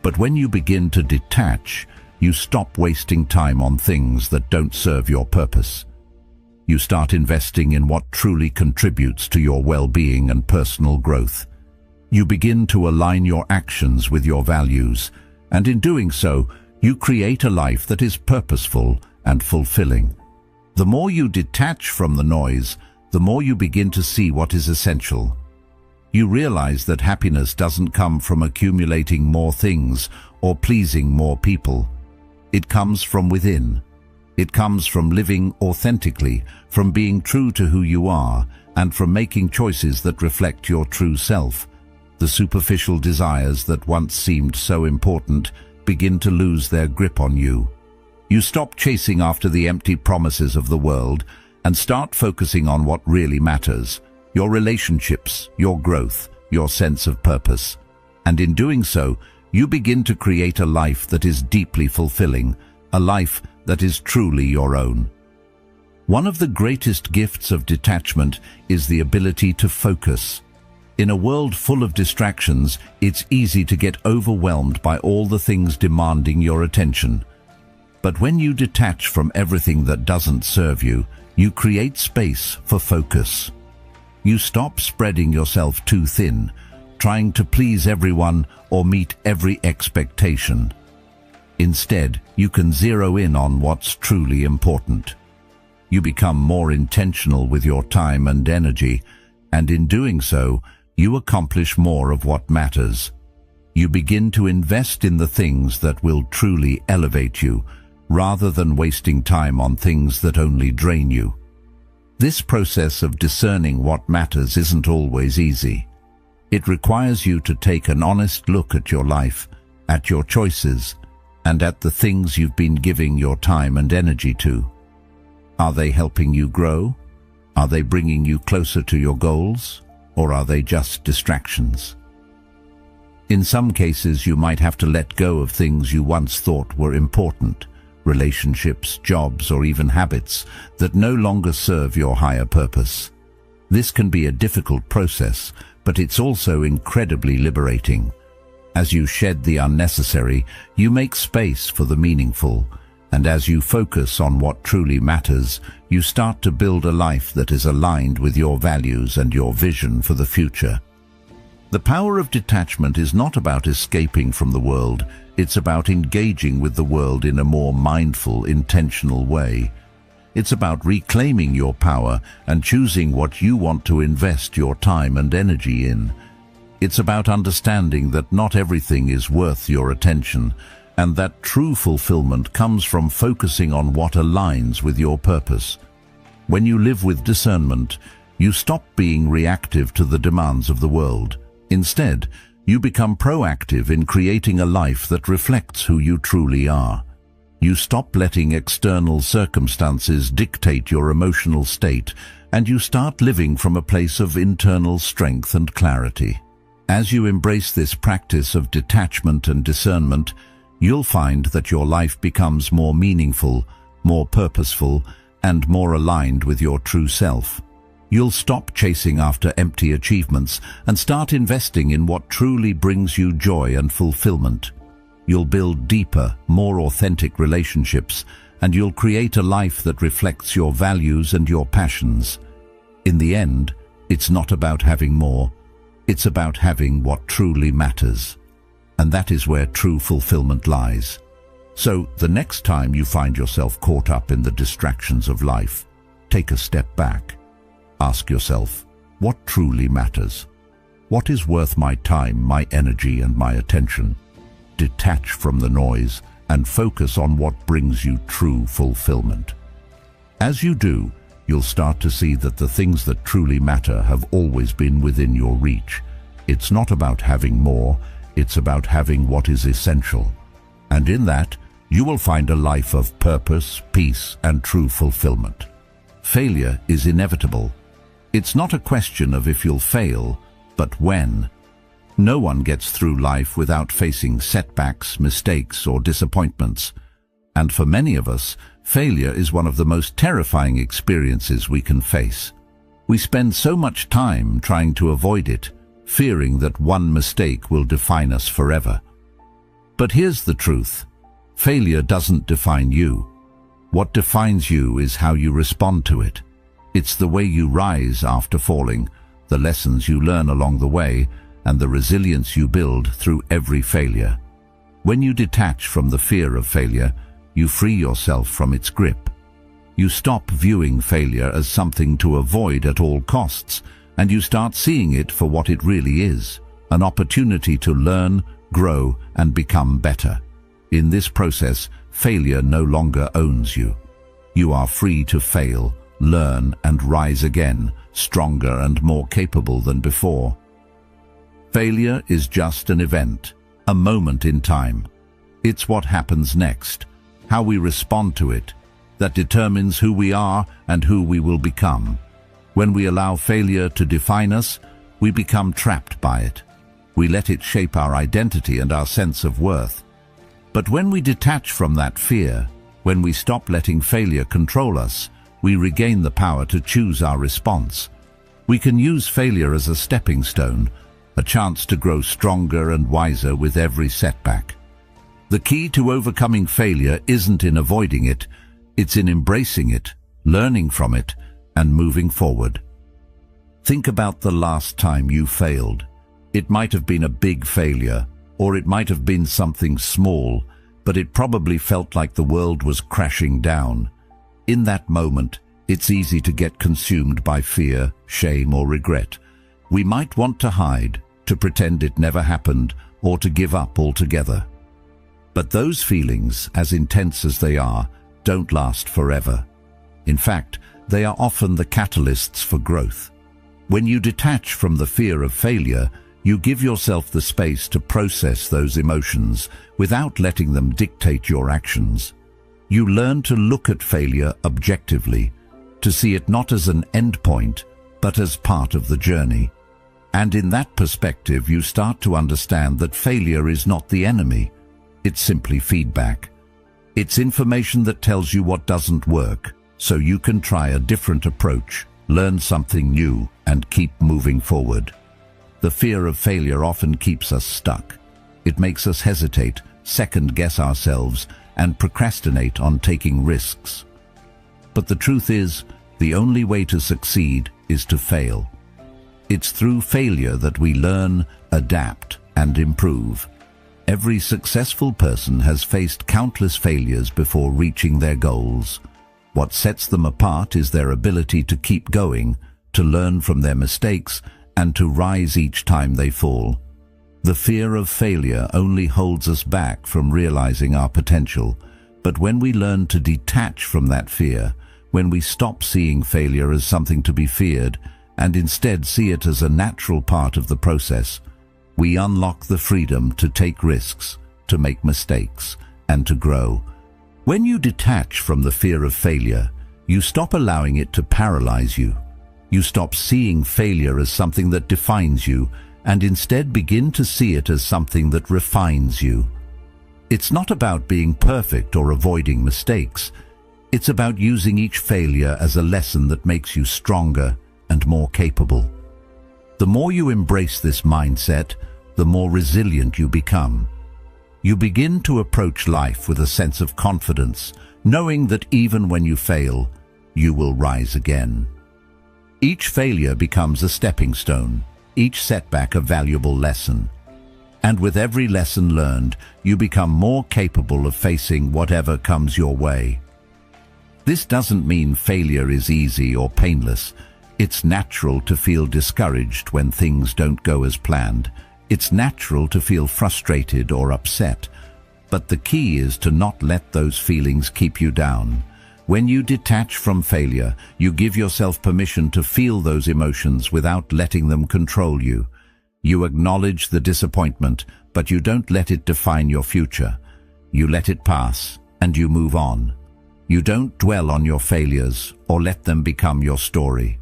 But when you begin to detach, you stop wasting time on things that don't serve your purpose. You start investing in what truly contributes to your well-being and personal growth. You begin to align your actions with your values, and in doing so, you create a life that is purposeful and fulfilling. The more you detach from the noise, the more you begin to see what is essential. You realize that happiness doesn't come from accumulating more things or pleasing more people. It comes from within. It comes from living authentically, from being true to who you are, and from making choices that reflect your true self. The superficial desires that once seemed so important begin to lose their grip on you. You stop chasing after the empty promises of the world and start focusing on what really matters: your relationships, your growth, your sense of purpose. And in doing so, you begin to create a life that is deeply fulfilling, a life that is truly your own. One of the greatest gifts of detachment is the ability to focus. In a world full of distractions, it's easy to get overwhelmed by all the things demanding your attention. But when you detach from everything that doesn't serve you, you create space for focus. You stop spreading yourself too thin, trying to please everyone or meet every expectation. Instead, you can zero in on what's truly important. You become more intentional with your time and energy, and in doing so, you accomplish more of what matters. You begin to invest in the things that will truly elevate you, rather than wasting time on things that only drain you. This process of discerning what matters isn't always easy. It requires you to take an honest look at your life, at your choices, and at the things you've been giving your time and energy to. Are they helping you grow? Are they bringing you closer to your goals? Or are they just distractions? In some cases, you might have to let go of things you once thought were important, relationships, jobs, or even habits that no longer serve your higher purpose. This can be a difficult process, but it's also incredibly liberating. As you shed the unnecessary, you make space for the meaningful, and as you focus on what truly matters, you start to build a life that is aligned with your values and your vision for the future. The power of detachment is not about escaping from the world, it's about engaging with the world in a more mindful, intentional way. It's about reclaiming your power and choosing what you want to invest your time and energy in. It's about understanding that not everything is worth your attention, And that true fulfillment comes from focusing on what aligns with your purpose. When you live with discernment, you stop being reactive to the demands of the world. Instead, you become proactive in creating a life that reflects who you truly are. You stop letting external circumstances dictate your emotional state, and you start living from a place of internal strength and clarity. As you embrace this practice of detachment and discernment, you'll find that your life becomes more meaningful, more purposeful, and more aligned with your true self. You'll stop chasing after empty achievements and start investing in what truly brings you joy and fulfillment. You'll build deeper, more authentic relationships, and you'll create a life that reflects your values and your passions. In the end, it's not about having more, it's about having what truly matters. And that is where true fulfillment lies. So, the next time you find yourself caught up in the distractions of life, take a step back. Ask yourself, what truly matters? What is worth my time, my energy, and my attention? Detach from the noise and focus on what brings you true fulfillment. As you do, you'll start to see that the things that truly matter have always been within your reach. It's not about having more, it's about having what is essential. And in that, you will find a life of purpose, peace, and true fulfillment. Failure is inevitable. It's not a question of if you'll fail, but when. No one gets through life without facing setbacks, mistakes, or disappointments. And for many of us, failure is one of the most terrifying experiences we can face. We spend so much time trying to avoid it, fearing that one mistake will define us forever. But here's the truth. Failure doesn't define you. What defines you is how you respond to it. It's the way you rise after falling, the lessons you learn along the way, and the resilience you build through every failure. When you detach from the fear of failure, you free yourself from its grip. You stop viewing failure as something to avoid at all costs, and you start seeing it for what it really is, an opportunity to learn, grow, and become better. In this process, failure no longer owns you. You are free to fail, learn, and rise again, stronger and more capable than before. Failure is just an event, a moment in time. It's what happens next, how we respond to it, that determines who we are and who we will become. When we allow failure to define us, we become trapped by it. We let it shape our identity and our sense of worth. But when we detach from that fear, when we stop letting failure control us, we regain the power to choose our response. We can use failure as a stepping stone, a chance to grow stronger and wiser with every setback. The key to overcoming failure isn't in avoiding it, it's in embracing it, learning from it, and moving forward. Think about the last time you failed. It might have been a big failure, or it might have been something small, but it probably felt like the world was crashing down. In that moment, it's easy to get consumed by fear, shame, or regret. We might want to hide, to pretend it never happened, or to give up altogether. But those feelings, as intense as they are, don't last forever. In fact, they are often the catalysts for growth. When you detach from the fear of failure, you give yourself the space to process those emotions without letting them dictate your actions. You learn to look at failure objectively, to see it not as an endpoint, but as part of the journey. And in that perspective, you start to understand that failure is not the enemy. It's simply feedback. It's information that tells you what doesn't work, so you can try a different approach, learn something new, and keep moving forward. The fear of failure often keeps us stuck. It makes us hesitate, second-guess ourselves, and procrastinate on taking risks. But the truth is, the only way to succeed is to fail. It's through failure that we learn, adapt, and improve. Every successful person has faced countless failures before reaching their goals. What sets them apart is their ability to keep going, to learn from their mistakes, and to rise each time they fall. The fear of failure only holds us back from realizing our potential. But when we learn to detach from that fear, when we stop seeing failure as something to be feared and instead see it as a natural part of the process, we unlock the freedom to take risks, to make mistakes, and to grow. When you detach from the fear of failure, you stop allowing it to paralyze you. You stop seeing failure as something that defines you and instead begin to see it as something that refines you. It's not about being perfect or avoiding mistakes. It's about using each failure as a lesson that makes you stronger and more capable. The more you embrace this mindset, the more resilient you become. You begin to approach life with a sense of confidence, knowing that even when you fail, you will rise again. Each failure becomes a stepping stone, each setback a valuable lesson. And with every lesson learned, you become more capable of facing whatever comes your way. This doesn't mean failure is easy or painless. It's natural to feel discouraged when things don't go as planned. It's natural to feel frustrated or upset. But the key is to not let those feelings keep you down. When you detach from failure, you give yourself permission to feel those emotions without letting them control you. You acknowledge the disappointment, but you don't let it define your future. You let it pass, and you move on. You don't dwell on your failures or let them become your story.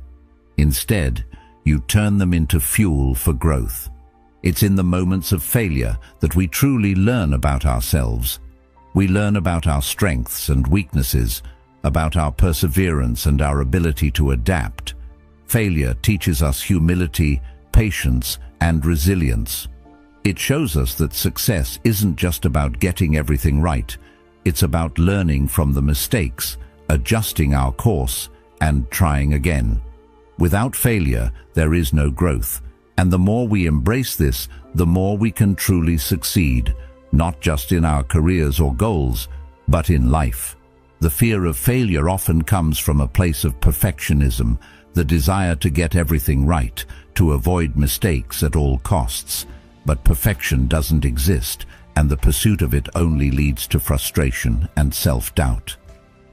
Instead, you turn them into fuel for growth. It's in the moments of failure that we truly learn about ourselves. We learn about our strengths and weaknesses, about our perseverance and our ability to adapt. Failure teaches us humility, patience, and resilience. It shows us that success isn't just about getting everything right. It's about learning from the mistakes, adjusting our course, and trying again. Without failure, there is no growth. And the more we embrace this, the more we can truly succeed, not just in our careers or goals, but in life. The fear of failure often comes from a place of perfectionism, the desire to get everything right, to avoid mistakes at all costs. But perfection doesn't exist, and the pursuit of it only leads to frustration and self-doubt.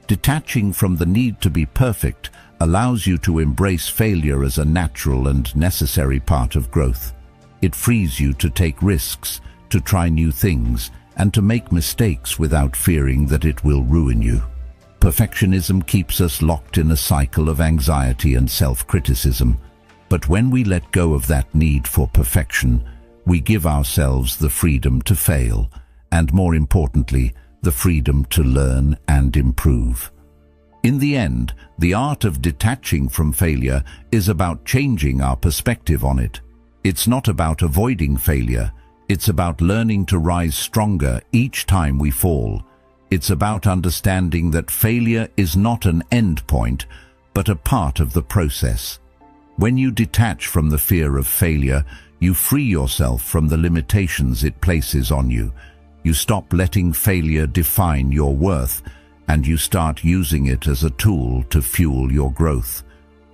Detaching from the need to be perfect allows you to embrace failure as a natural and necessary part of growth. It frees you to take risks, to try new things, and to make mistakes without fearing that it will ruin you. Perfectionism keeps us locked in a cycle of anxiety and self-criticism. But when we let go of that need for perfection, we give ourselves the freedom to fail, and more importantly, the freedom to learn and improve. In the end, the art of detaching from failure is about changing our perspective on it. It's not about avoiding failure. It's about learning to rise stronger each time we fall. It's about understanding that failure is not an end point, but a part of the process. When you detach from the fear of failure, you free yourself from the limitations it places on you. You stop letting failure define your worth, and you start using it as a tool to fuel your growth.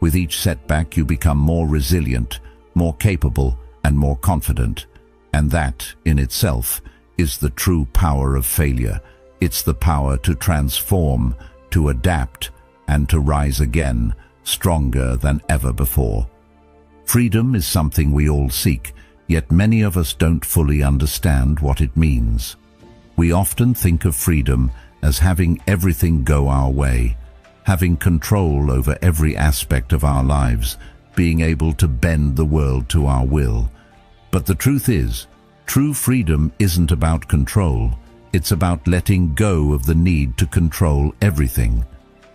With each setback, you become more resilient, more capable, and more confident. And that, in itself, is the true power of failure. It's the power to transform, to adapt, and to rise again, stronger than ever before. Freedom is something we all seek, yet many of us don't fully understand what it means. We often think of freedom as having everything go our way, having control over every aspect of our lives, being able to bend the world to our will. But the truth is, true freedom isn't about control. It's about letting go of the need to control everything.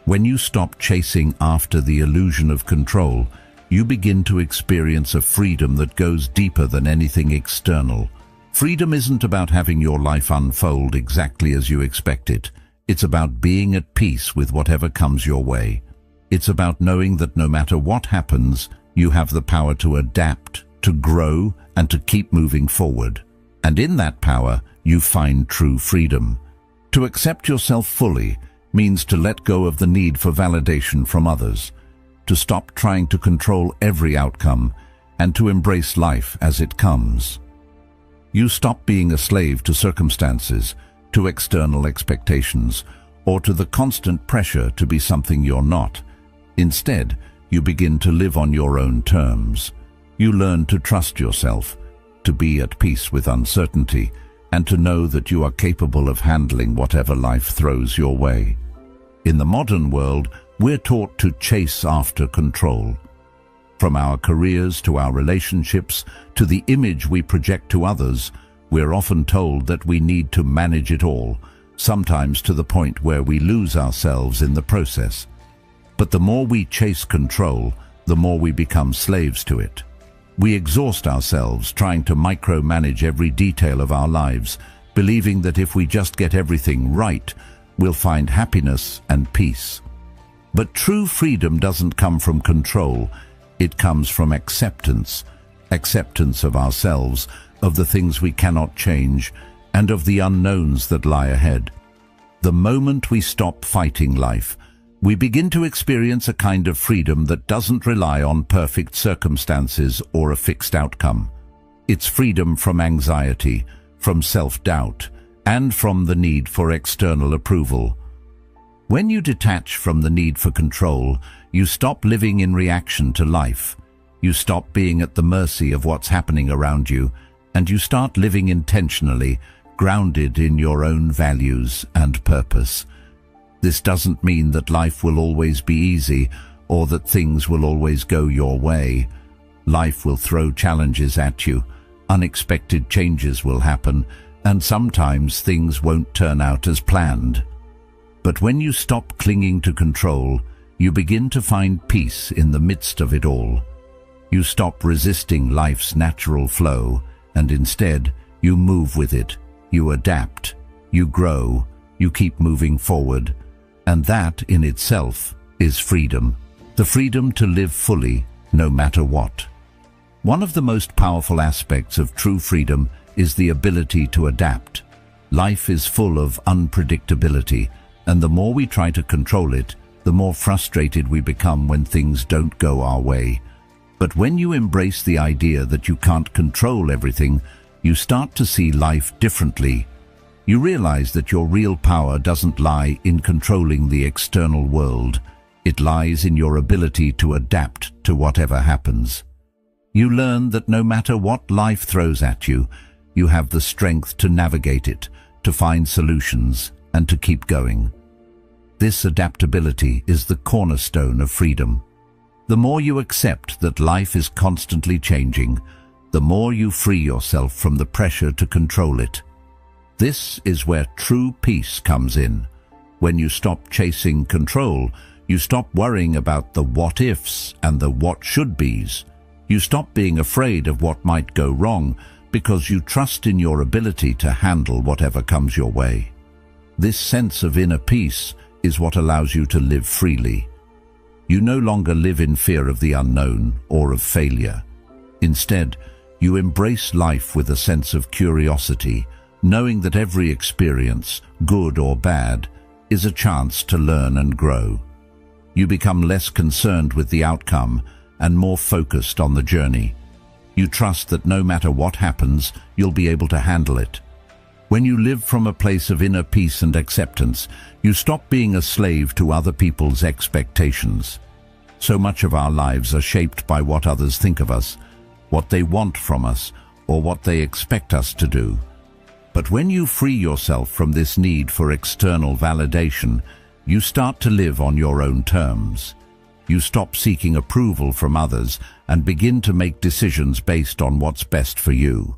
When you stop chasing after the illusion of control, you begin to experience a freedom that goes deeper than anything external. Freedom isn't about having your life unfold exactly as you expect it. It's about being at peace with whatever comes your way. It's about knowing that no matter what happens, you have the power to adapt, to grow, and to keep moving forward. And in that power, you find true freedom. To accept yourself fully means to let go of the need for validation from others, to stop trying to control every outcome, and to embrace life as it comes. You stop being a slave to circumstances, to external expectations, or to the constant pressure to be something you're not. Instead, you begin to live on your own terms. You learn to trust yourself, to be at peace with uncertainty, and to know that you are capable of handling whatever life throws your way. In the modern world, we're taught to chase after control. From our careers to our relationships to the image we project to others, we're often told that we need to manage it all, sometimes to the point where we lose ourselves in the process. But the more we chase control, the more we become slaves to it. We exhaust ourselves trying to micromanage every detail of our lives, believing that if we just get everything right, we'll find happiness and peace. But true freedom doesn't come from control. It comes from acceptance of ourselves, of the things we cannot change, and of the unknowns that lie ahead. The moment we stop fighting life, we begin to experience a kind of freedom that doesn't rely on perfect circumstances or a fixed outcome. It's freedom from anxiety, from self-doubt, and from the need for external approval. When you detach from the need for control, you stop living in reaction to life. You stop being at the mercy of what's happening around you, and you start living intentionally, grounded in your own values and purpose. This doesn't mean that life will always be easy or that things will always go your way. Life will throw challenges at you, unexpected changes will happen, and sometimes things won't turn out as planned. But when you stop clinging to control, you begin to find peace in the midst of it all. You stop resisting life's natural flow, and instead, you move with it. You adapt, you grow, you keep moving forward. And that, in itself, is freedom. The freedom to live fully, no matter what. One of the most powerful aspects of true freedom is the ability to adapt. Life is full of unpredictability, and the more we try to control it, the more frustrated we become when things don't go our way. But when you embrace the idea that you can't control everything, you start to see life differently. You realize that your real power doesn't lie in controlling the external world. It lies in your ability to adapt to whatever happens. You learn that no matter what life throws at you, you have the strength to navigate it, to find solutions, and to keep going. This adaptability is the cornerstone of freedom. The more you accept that life is constantly changing, the more you free yourself from the pressure to control it. This is where true peace comes in. When you stop chasing control, you stop worrying about the what-ifs and the what-should-bes. You stop being afraid of what might go wrong because you trust in your ability to handle whatever comes your way. This sense of inner peace is what allows you to live freely. You no longer live in fear of the unknown or of failure. Instead, you embrace life with a sense of curiosity, knowing that every experience, good or bad, is a chance to learn and grow. You become less concerned with the outcome and more focused on the journey. You trust that no matter what happens, you'll be able to handle it. When you live from a place of inner peace and acceptance, you stop being a slave to other people's expectations. So much of our lives are shaped by what others think of us, what they want from us, or what they expect us to do. But when you free yourself from this need for external validation, you start to live on your own terms. You stop seeking approval from others and begin to make decisions based on what's best for you.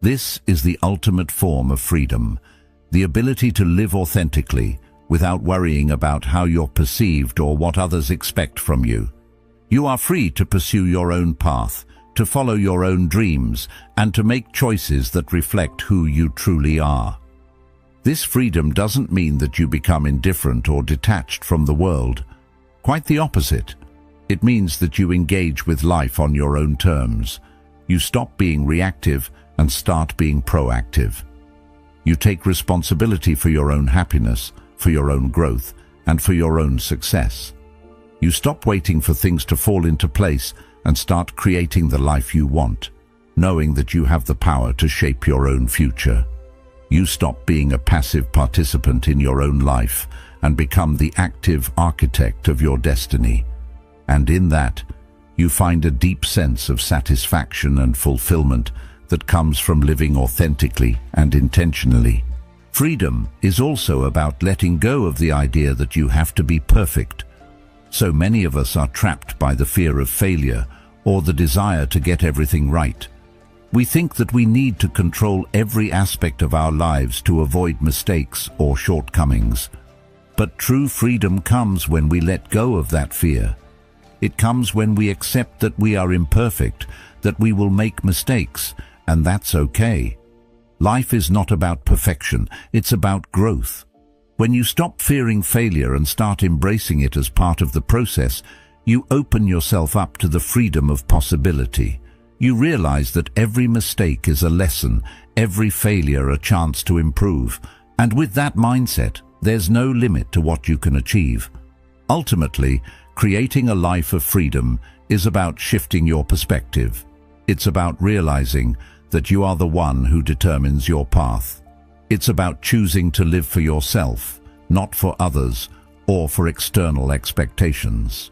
This is the ultimate form of freedom, the ability to live authentically without worrying about how you're perceived or what others expect from you. You are free to pursue your own path, to follow your own dreams, and to make choices that reflect who you truly are. This freedom doesn't mean that you become indifferent or detached from the world. Quite the opposite. It means that you engage with life on your own terms. You stop being reactive and start being proactive. You take responsibility for your own happiness, for your own growth, and for your own success. You stop waiting for things to fall into place and start creating the life you want. knowing that you have the power to shape your own future. You stop being a passive participant in your own life and become the active architect of your destiny. And in that, you find a deep sense of satisfaction and fulfillment that comes from living authentically and intentionally. Freedom is also about letting go of the idea that you have to be perfect. So many of us are trapped by the fear of failure or the desire to get everything right. We think that we need to control every aspect of our lives to avoid mistakes or shortcomings. But true freedom comes when we let go of that fear. It comes when we accept that we are imperfect, that we will make mistakes, and that's okay. Life is not about perfection, it's about growth. When you stop fearing failure and start embracing it as part of the process, you open yourself up to the freedom of possibility. You realize that every mistake is a lesson, every failure a chance to improve, and with that mindset, there's no limit to what you can achieve. Ultimately, creating a life of freedom is about shifting your perspective. It's about realizing that you are the one who determines your path. It's about choosing to live for yourself, not for others or for external expectations.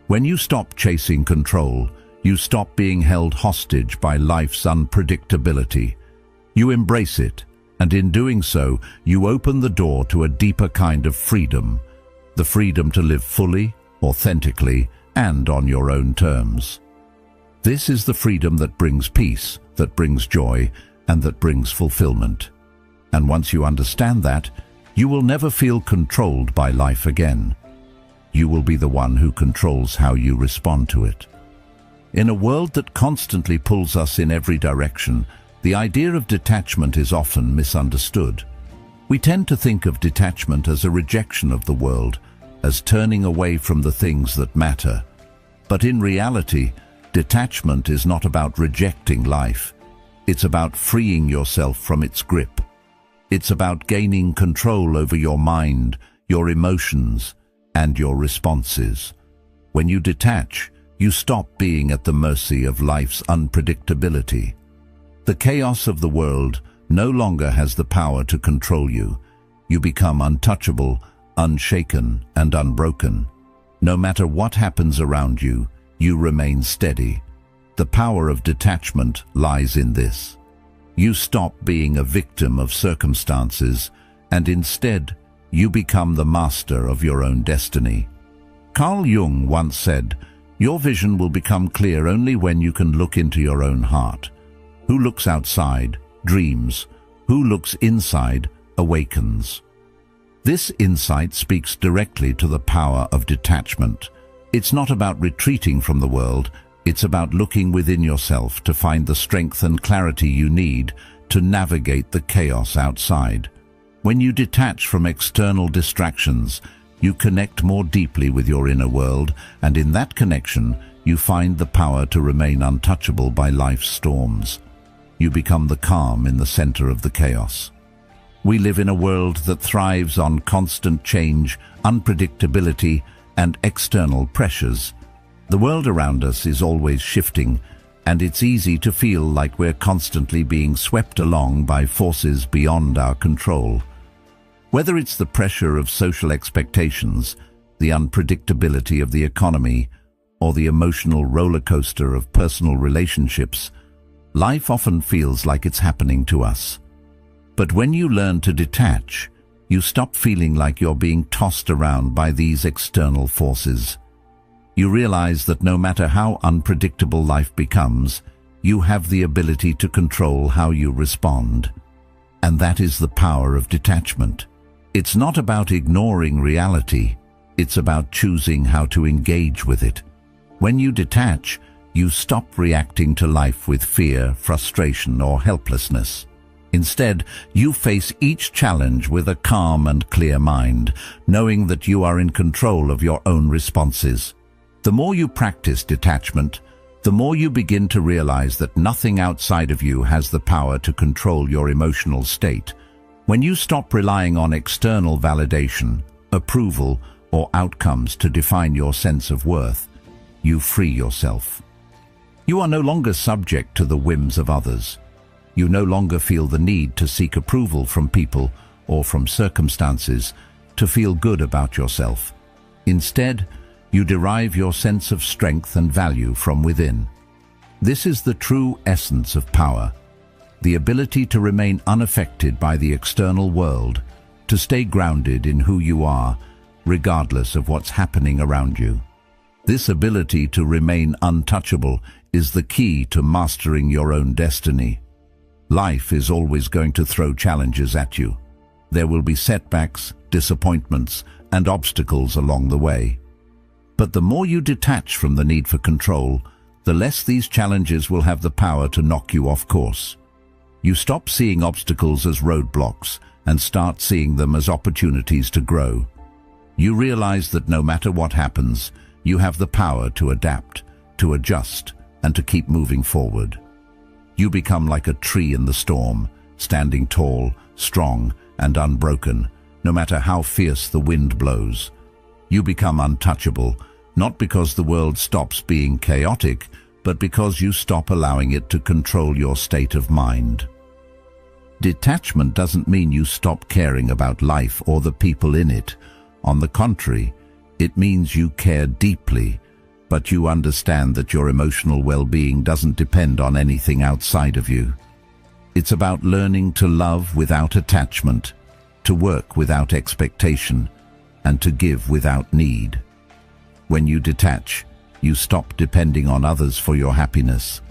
When you stop chasing control, you stop being held hostage by life's unpredictability. You embrace it, and in doing so, you open the door to a deeper kind of freedom, the freedom to live fully, authentically, and on your own terms. This is the freedom that brings peace, that brings joy, and that brings fulfillment. And once you understand that, you will never feel controlled by life again. You will be the one who controls how you respond to it. In a world that constantly pulls us in every direction, the idea of detachment is often misunderstood. We tend to think of detachment as a rejection of the world, as turning away from the things that matter. But in reality, detachment is not about rejecting life. It's about freeing yourself from its grip. It's about gaining control over your mind, your emotions, and your responses. When you detach, you stop being at the mercy of life's unpredictability. The chaos of the world no longer has the power to control you. You become untouchable, unshaken, and unbroken. No matter what happens around you, you remain steady. The power of detachment lies in this. You stop being a victim of circumstances, and instead, you become the master of your own destiny. Carl Jung once said, "Your vision will become clear only when you can look into your own heart. Who looks outside, dreams. Who looks inside, awakens." This insight speaks directly to the power of detachment. It's not about retreating from the world, it's about looking within yourself to find the strength and clarity you need to navigate the chaos outside. When you detach from external distractions, you connect more deeply with your inner world, and in that connection, you find the power to remain untouchable by life's storms. You become the calm in the center of the chaos. We live in a world that thrives on constant change, unpredictability, and external pressures. The world around us is always shifting, and it's easy to feel like we're constantly being swept along by forces beyond our control. Whether it's the pressure of social expectations, the unpredictability of the economy, or the emotional roller coaster of personal relationships, life often feels like it's happening to us. But when you learn to detach, you stop feeling like you're being tossed around by these external forces. You realize that no matter how unpredictable life becomes, you have the ability to control how you respond. And that is the power of detachment. It's not about ignoring reality, it's about choosing how to engage with it. When you detach, you stop reacting to life with fear, frustration, or helplessness. Instead, you face each challenge with a calm and clear mind, knowing that you are in control of your own responses. The more you practice detachment, the more you begin to realize that nothing outside of you has the power to control your emotional state. When you stop relying on external validation, approval, or outcomes to define your sense of worth, you free yourself. You are no longer subject to the whims of others. You no longer feel the need to seek approval from people or from circumstances to feel good about yourself. Instead, you derive your sense of strength and value from within. This is the true essence of power, the ability to remain unaffected by the external world, to stay grounded in who you are, regardless of what's happening around you. This ability to remain untouchable is the key to mastering your own destiny. Life is always going to throw challenges at you. There will be setbacks, disappointments, and obstacles along the way. But the more you detach from the need for control, the less these challenges will have the power to knock you off course. You stop seeing obstacles as roadblocks and start seeing them as opportunities to grow. You realize that no matter what happens, you have the power to adapt, to adjust, and to keep moving forward. You become like a tree in the storm, standing tall, strong, and unbroken, no matter how fierce the wind blows. You become untouchable, not because the world stops being chaotic, but because you stop allowing it to control your state of mind. Detachment doesn't mean you stop caring about life or the people in it. On the contrary, it means you care deeply, but you understand that your emotional well-being doesn't depend on anything outside of you. It's about learning to love without attachment, to work without expectation, and to give without need. When you detach, you stop depending on others for your happiness.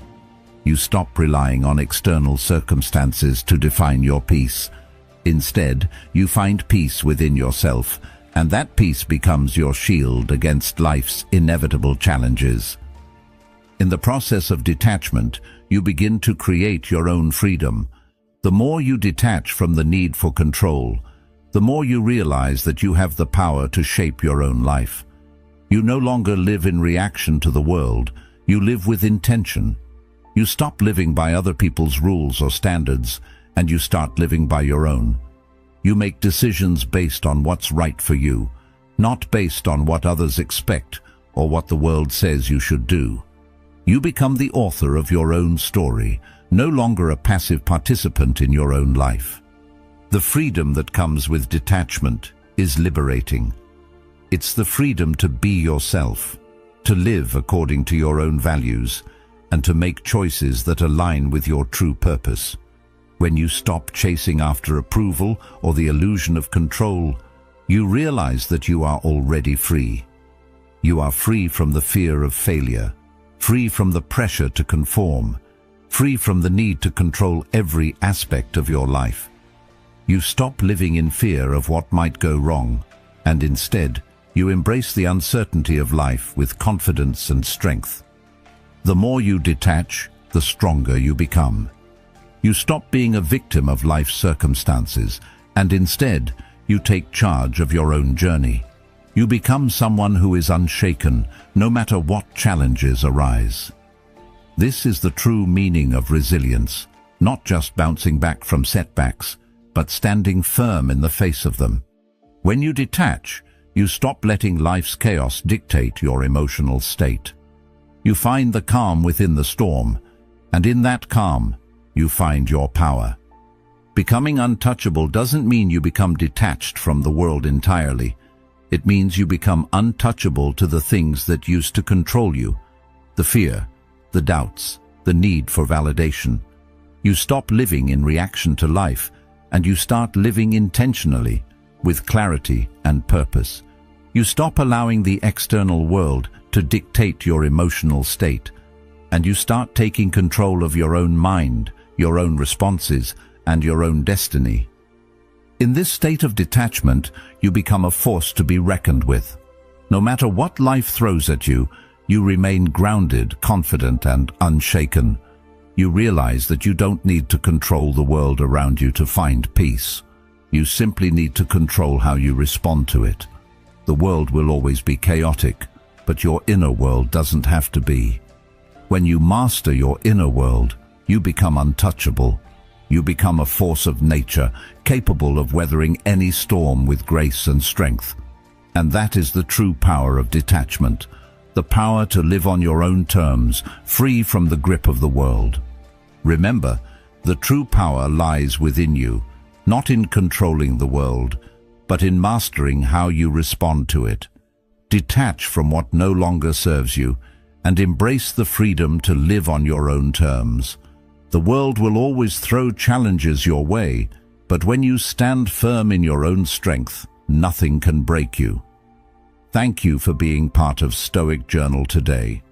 You stop relying on external circumstances to define your peace. Instead, you find peace within yourself, and that peace becomes your shield against life's inevitable challenges. In the process of detachment, you begin to create your own freedom. The more you detach from the need for control, the more you realize that you have the power to shape your own life. You no longer live in reaction to the world, you live with intention. You stop living by other people's rules or standards, and you start living by your own. You make decisions based on what's right for you, not based on what others expect or what the world says you should do. You become the author of your own story, no longer a passive participant in your own life. The freedom that comes with detachment is liberating. It's the freedom to be yourself, to live according to your own values, and to make choices that align with your true purpose. When you stop chasing after approval or the illusion of control, you realize that you are already free. You are free from the fear of failure, free from the pressure to conform, free from the need to control every aspect of your life. You stop living in fear of what might go wrong, and instead, you embrace the uncertainty of life with confidence and strength. The more you detach, the stronger you become. You stop being a victim of life's circumstances, and instead, you take charge of your own journey. You become someone who is unshaken, no matter what challenges arise. This is the true meaning of resilience, not just bouncing back from setbacks, but standing firm in the face of them. When you detach, you stop letting life's chaos dictate your emotional state. You find the calm within the storm, and in that calm, you find your power. Becoming untouchable doesn't mean you become detached from the world entirely. It means you become untouchable to the things that used to control you, the fear, the doubts, the need for validation. You stop living in reaction to life, and you start living intentionally, with clarity and purpose. You stop allowing the external world to dictate your emotional state, and you start taking control of your own mind, your own responses, and your own destiny. In this state of detachment, you become a force to be reckoned with. No matter what life throws at you, you remain grounded, confident, and unshaken. You realize that you don't need to control the world around you to find peace. You simply need to control how you respond to it. The world will always be chaotic, but your inner world doesn't have to be. When you master your inner world, you become untouchable. You become a force of nature, capable of weathering any storm with grace and strength. And that is the true power of detachment, the power to live on your own terms, free from the grip of the world. Remember, the true power lies within you, not in controlling the world, but in mastering how you respond to it. Detach from what no longer serves you, and embrace the freedom to live on your own terms. The world will always throw challenges your way, but when you stand firm in your own strength, nothing can break you. Thank you for being part of Stoic Journal today.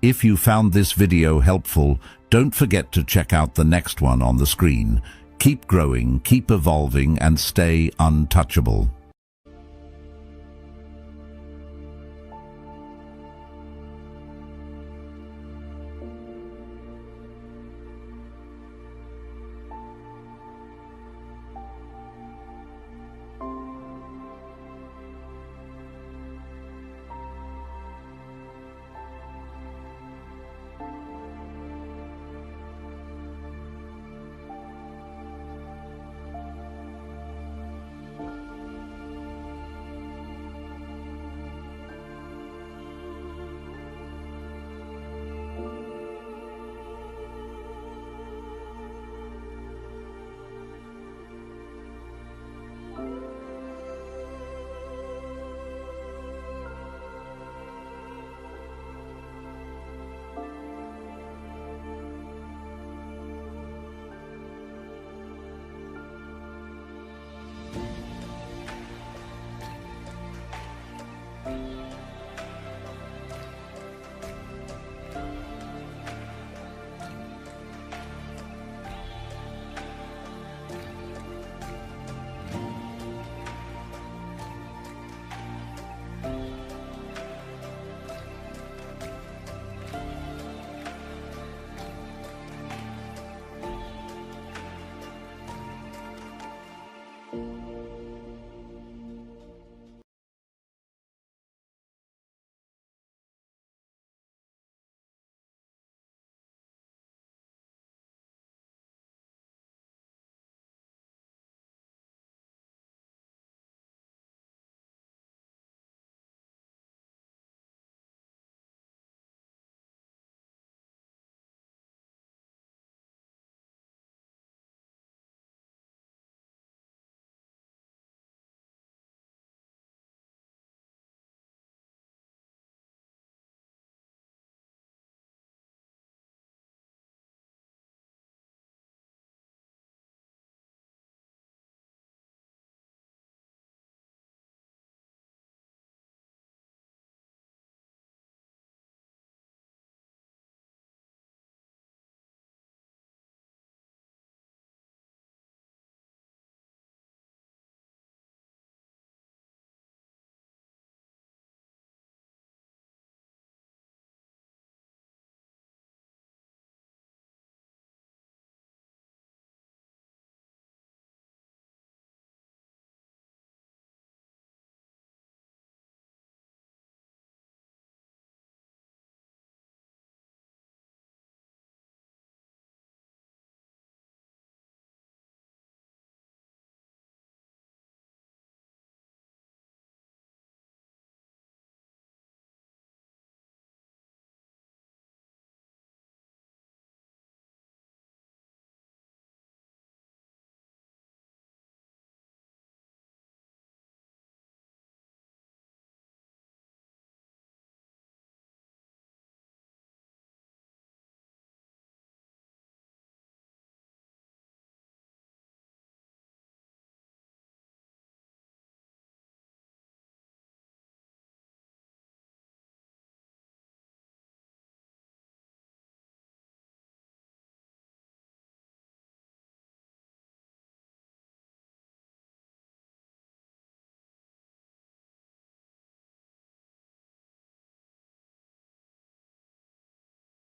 If you found this video helpful, don't forget to check out the next one on the screen. Keep growing, keep evolving, and stay untouchable.